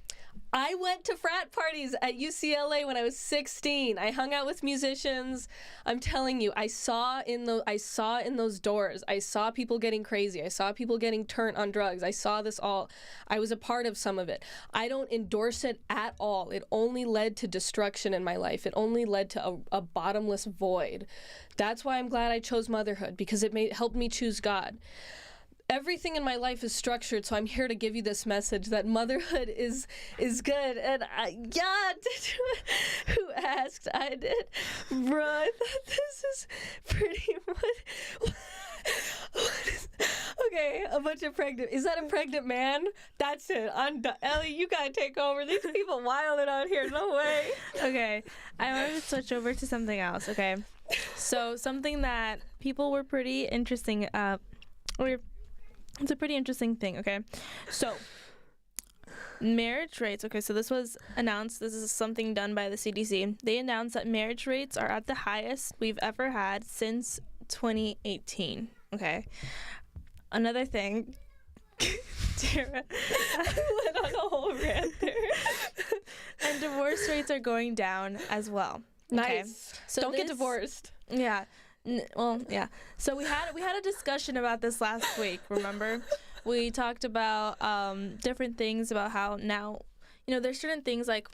I went to frat parties at UCLA when I was 16. I hung out with musicians. I'm telling you, I saw in those doors. I saw people getting crazy. I saw people getting turned on drugs. I saw this all. I was a part of some of it. I don't endorse it at all. It only led to destruction in my life. It only led to a bottomless void. That's why I'm glad I chose motherhood, because it helped me choose God. everything in my life is structured, so I'm here to give you this message that motherhood is good. And who asked? I did. Bro, I thought this is pretty much... Okay, a bunch of pregnant. Is that a pregnant man? That's it. I'm done. Ellie, you gotta take over. These people wilding out here. No way. Okay, I wanted to switch over to something else. Okay, so something that people were pretty interesting. It's a pretty interesting thing. Okay, so marriage rates. Okay, so this was announced. This is something done by the CDC. They announced that marriage rates are at the highest we've ever had since 2018. Okay. Another thing, Tara, I went on a whole rant there. And divorce rates are going down as well. Okay? Nice. So don't get divorced. Yeah. Well, yeah. So we had a discussion about this last week. Remember, we talked about different things about how now, there's certain things like.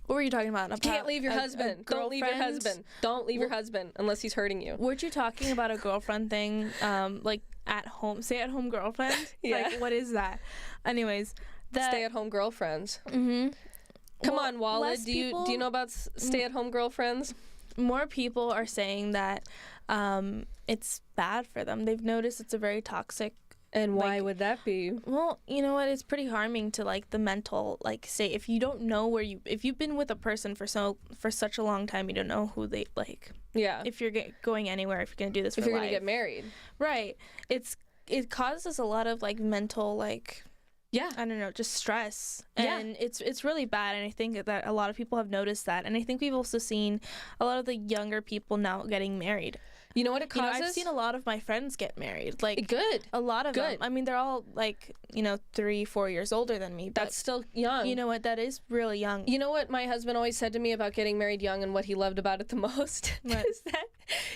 What were you talking about? Can't leave your husband. Don't leave your husband. Don't leave your husband unless he's hurting you. Weren't you talking about a girlfriend thing? Like at home, stay-at-home girlfriend? Yeah. Like, what is that? Anyways, stay-at-home girlfriends. Mm-hmm. Come on, Walla. Do you know about stay-at-home girlfriends? More people are saying that it's bad for them. They've noticed it's a very toxic. And why would that be? Well, you know what? It's pretty harming to like the mental state. If you don't know if you've been with a person for such a long time, you don't know who they like. Yeah. If you're going anywhere, if you're gonna do this, if you're gonna get married, right? It causes a lot of mental yeah, I don't know, just stress, and it's really bad. And I think that a lot of people have noticed that, and I think we've also seen a lot of the younger people now getting married. You know what it causes? I've seen a lot of my friends get married. Good. A lot of them. I mean, they're all 3-4 years older than me. That's still young. You know what? That is really young. You know what my husband always said to me about getting married young and what he loved about it the most? What? Is that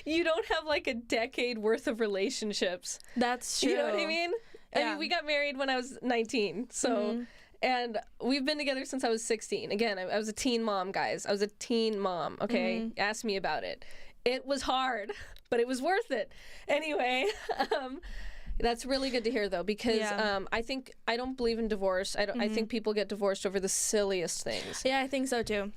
you don't have a decade worth of relationships. That's true. You know what I mean? Yeah. I mean, we got married when I was 19. So. Mm-hmm. And we've been together since I was 16. Again, I was a teen mom, guys. I was a teen mom, okay? Mm-hmm. Ask me about it. It was hard, but it was worth it. Anyway, that's really good to hear, though, because I don't believe in divorce. I think people get divorced over the silliest things. Yeah, I think so, too.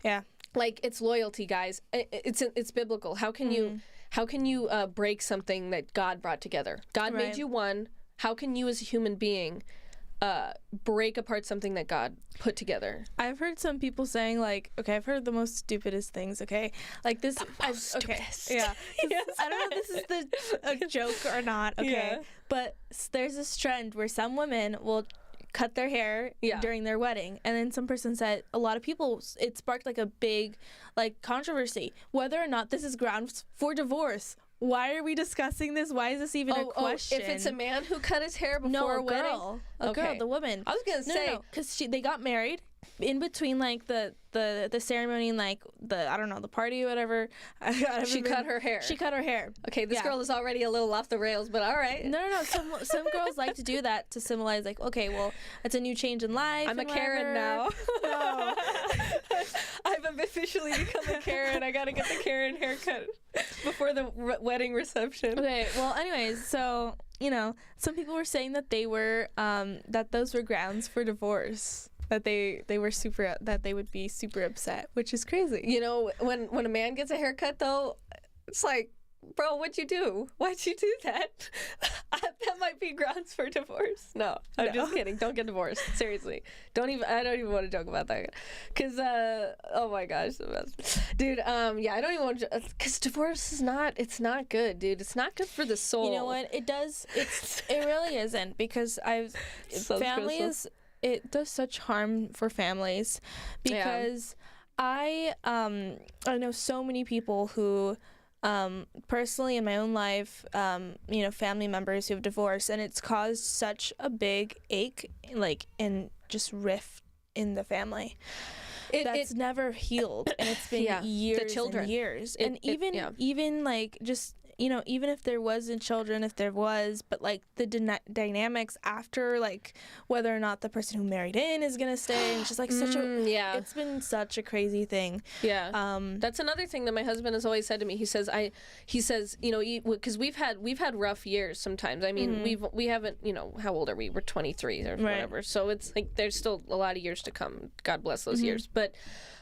Yeah. It's loyalty, guys. It's biblical. How can you break something that God brought together? God made you one. How can you as a human being break apart something that God put together? I've heard some people saying I've heard the most stupidest things. Okay, this. Stupidest. Yeah. Yes. I don't know if this is a joke or not. Okay, yeah. But there's this trend where some women will cut their hair during their wedding, and then some person said a lot of people. It sparked a big controversy whether or not this is grounds for divorce. Why are we discussing this? Why is this even a question? If it's a man who cut his hair before a wedding? A girl, the woman. I was gonna say because they got married in between the ceremony and the party or whatever. She cut her hair. She cut her hair. Okay, this girl is already a little off the rails, but all right. No. Some girls like to do that to symbolize okay, well, it's a new change in life. I'm a Karen now. No. I've officially become a Karen. I gotta get the Karen haircut before the wedding reception. Okay. Well, anyways, so some people were saying that they were that those were grounds for divorce. That they would be super upset, which is crazy. When a man gets a haircut, though, it's bro, what'd you do? Why'd you do that? That might be grounds for divorce. No, I'm just kidding. Don't get divorced. Seriously. I don't even want to joke about that. Because, oh my gosh, the best. Dude, I don't even want to, because divorce is it's not good, dude. It's not good for the soul. You know what? It really isn't, because it does such harm for families, because I know so many people who personally in my own life, family members who have divorced, and it's caused such a big ache, and just rift in the family. That's never healed, and it's been years and years. And even even if there wasn't children, if there was, but like the dynamics after, like whether or not the person who married in is gonna stay, and it's just like such a it's been such a crazy thing. That's another thing that my husband has always said to me. He says because we've had rough years sometimes. I mean, we haven't, how old are we? We're 23 or whatever, so it's like there's still a lot of years to come. God bless those years. But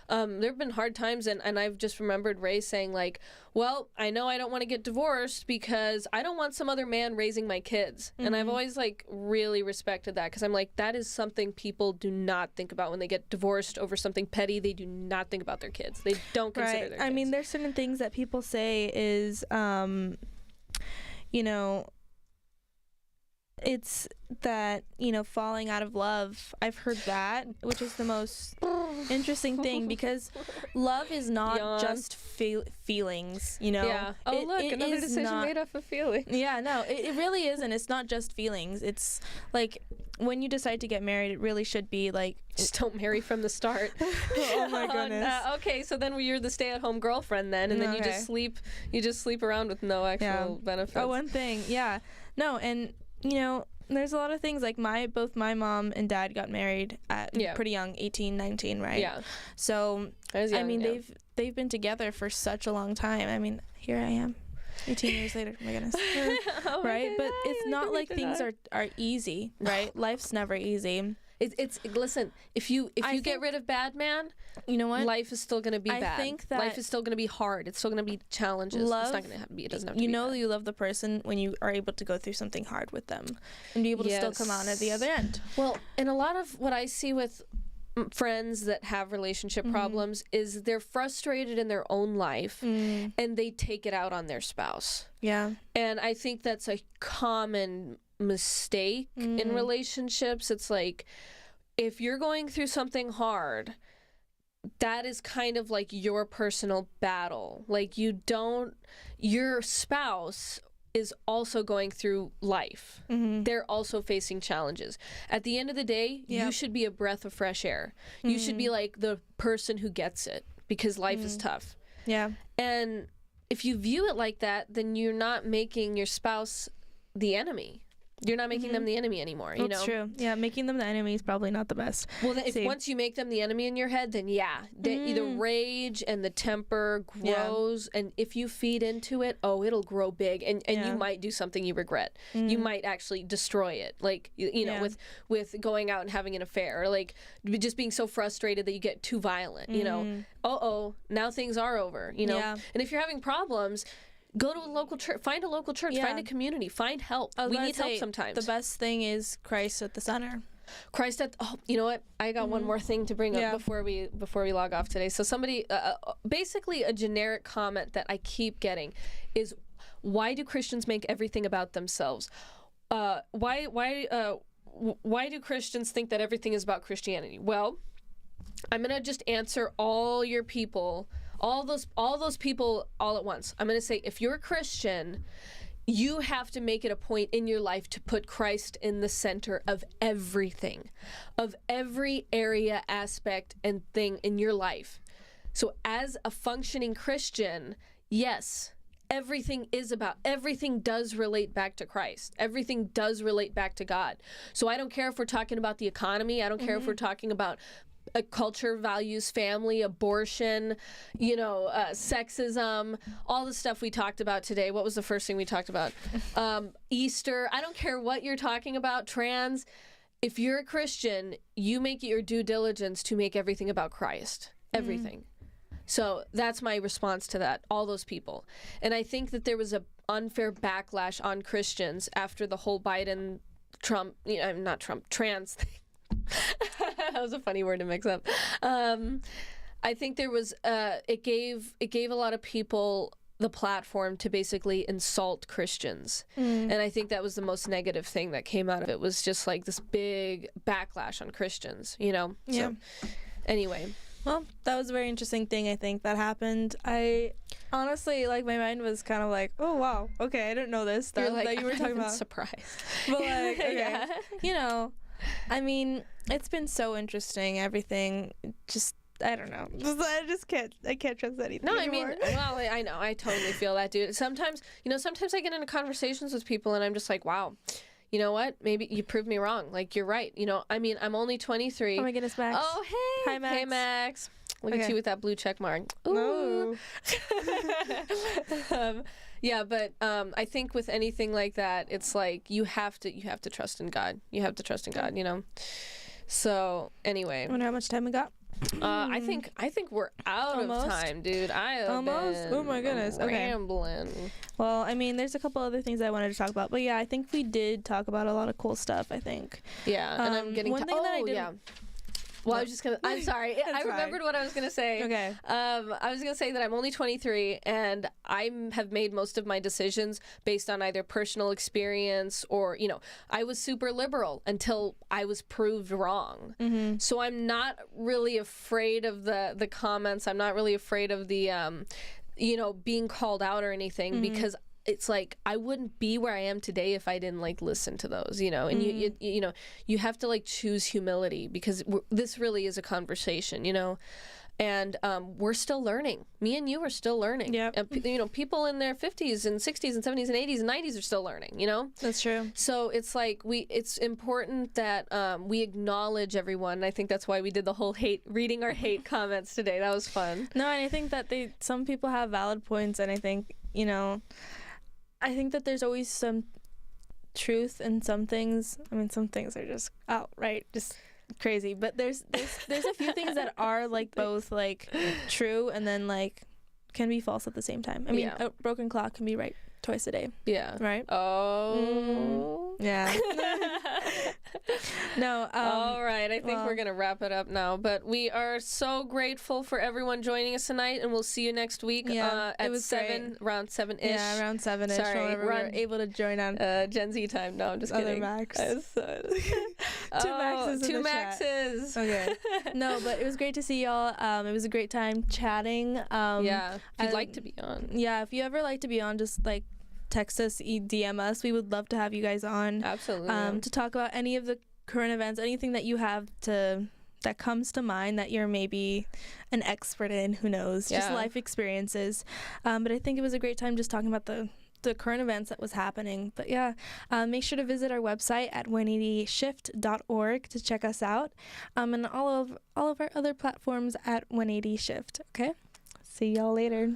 there have been hard times, and I've just remembered Ray saying, like, well, I know I don't want to get divorced because I don't want some other man raising my kids. And I've always, like, really respected that, because I'm like, that is something people do not think about when they get divorced over something petty. They do not think about their kids. They don't consider their kids. I mean, there's certain things that people say is, it's that, falling out of love. I've heard that, which is the most interesting thing, because love is not just feelings, Yeah. Oh, look, another decision made off of feelings. Yeah, no, it really isn't. It's not just feelings. It's like when you decide to get married, it really should be like, just don't marry from the start. Oh my goodness. Okay, so then you're the stay-at-home girlfriend then, and then you just sleep around with no actual benefits. Oh, one thing, yeah. No, and there's a lot of things, like both my mom and dad got married at pretty young, 18, 19, right? Yeah. So, I mean, they've been together for such a long time. I mean, here I am, 18 years later. Oh my goodness. Right? But it's not like things are easy, right? Life's never easy. It's listen, if you get rid of bad man, you know what? Life is still going to be bad. I think that life is still going to be hard. It's still going to be challenges. It's not going to be. It doesn't have to be. You love the person when you are able to go through something hard with them and be able to still come out at the other end. Well, and a lot of what I see with friends that have relationship problems is they're frustrated in their own life and they take it out on their spouse. Yeah. And I think that's a common mistake in relationships. It's like, if you're going through something hard, that is kind of like your personal battle. Like, your spouse is also going through life. They're also facing challenges. At the end of the day, you should be a breath of fresh air. You should be like the person who gets it, because life is tough. Yeah. And if you view it like that, then you're not making your spouse the enemy. You're not making them the enemy anymore. That's true. Yeah, making them the enemy is probably not the best. Well, once you make them the enemy in your head, then the rage and the temper grows, and if you feed into it, it'll grow big, and you might do something you regret. You might actually destroy it, like with going out and having an affair, or like just being so frustrated that you get too violent. Now things are over. And if you're having problems, go to a local church. Find a local church. Find a community. Find help. We need help sometimes. The best thing is Christ at the center. Christ at. You know what? I got one more thing to bring up before we log off today. So somebody, basically a generic comment that I keep getting is, why do Christians make everything about themselves? Why do Christians think that everything is about Christianity? Well, I'm gonna just answer all your people. All those people all at once. I'm going to say, if you're a Christian, you have to make it a point in your life to put Christ in the center of everything, of every area, aspect, and thing in your life. So as a functioning Christian, yes, everything does relate back to Christ. Everything does relate back to God. So I don't care if we're talking about the economy. I don't care if we're talking about culture, values, family, abortion, sexism, all the stuff we talked about today. What was the first thing we talked about? Easter. I don't care what you're talking about, trans. If you're a Christian, you make it your due diligence to make everything about Christ. Everything. So that's my response to that, all those people. And I think that there was an unfair backlash on Christians after the whole Biden-Trump, trans thing. That was a funny word to mix up. I think there was it gave a lot of people the platform to basically insult Christians, and I think that was the most negative thing that came out of it, was just like this big backlash on Christians. So anyway, well, that was a very interesting thing, I think, that happened. I honestly, like, my mind was kind of like, oh wow, okay, I didn't know this stuff that you were talking about. Surprised, but like, okay, I mean, it's been so interesting, everything, just I don't know. I can't trust anything. No, anymore. I know. I totally feel that, dude. Sometimes I get into conversations with people and I'm just like, wow, you know what? Maybe you proved me wrong. Like, you're right. I'm only 23. Oh my goodness, Max. Oh, hey. Hi, Max. Hey, Max. Look at you with that blue check mark. Ooh. Yeah, but I think with anything like that, it's like you have to trust in God. You have to trust in God, So anyway, I wonder how much time we got. I think we're out of time, dude. I have Almost. been Oh my goodness. Okay. Rambling. Well, I mean, there's a couple other things I wanted to talk about, but yeah, I think we did talk about a lot of cool stuff. I think. Yeah, and I'm getting one to. thing that I Oh didn't- yeah. Well, I was just gonna. I'm sorry. I remembered what I was gonna say. Okay. I was gonna say that I'm only 23, and I have made most of my decisions based on either personal experience or, I was super liberal until I was proved wrong. Mm-hmm. So I'm not really afraid of the comments. I'm not really afraid of the, being called out or anything because. It's like I wouldn't be where I am today if I didn't listen to those, and you have to choose humility because this really is a conversation, and we're still learning. Me and you are still learning. Yeah. People in their 50s and 60s and 70s and 80s and 90s are still learning. That's true. So it's like it's important that we acknowledge everyone. And I think that's why we did the whole reading our hate comments today. That was fun. No, and I think that some people have valid points, and I think I think that there's always some truth in some things. I mean, some things are just outright just crazy, but there's a few things that are both true and then can be false at the same time. I mean, a broken clock can be right twice a day. Yeah. Right? Oh. Yeah. No. All right. I think we're going to wrap it up now. But we are so grateful for everyone joining us tonight, and we'll see you next week at it was 7, great. Around 7-ish. Yeah, around 7-ish. Sorry, whenever we're able to join on Gen Z time. No, I'm just other kidding. Max. Two Maxes. Two Maxes. Okay. No, but it was great to see y'all. It was a great time chatting. Yeah. If you'd like to be on. Yeah, if you ever like to be on, just text us, DM us. We would love to have you guys on. Absolutely. To talk about any of the current events, anything that you have that comes to mind that you're maybe an expert in, who knows, just life experiences. But I think it was a great time just talking about the current events that was happening. But yeah, make sure to visit our website at 180shift.org to check us out, and all of our other platforms at 180shift. Okay, see y'all later.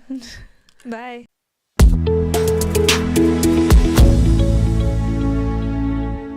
Bye.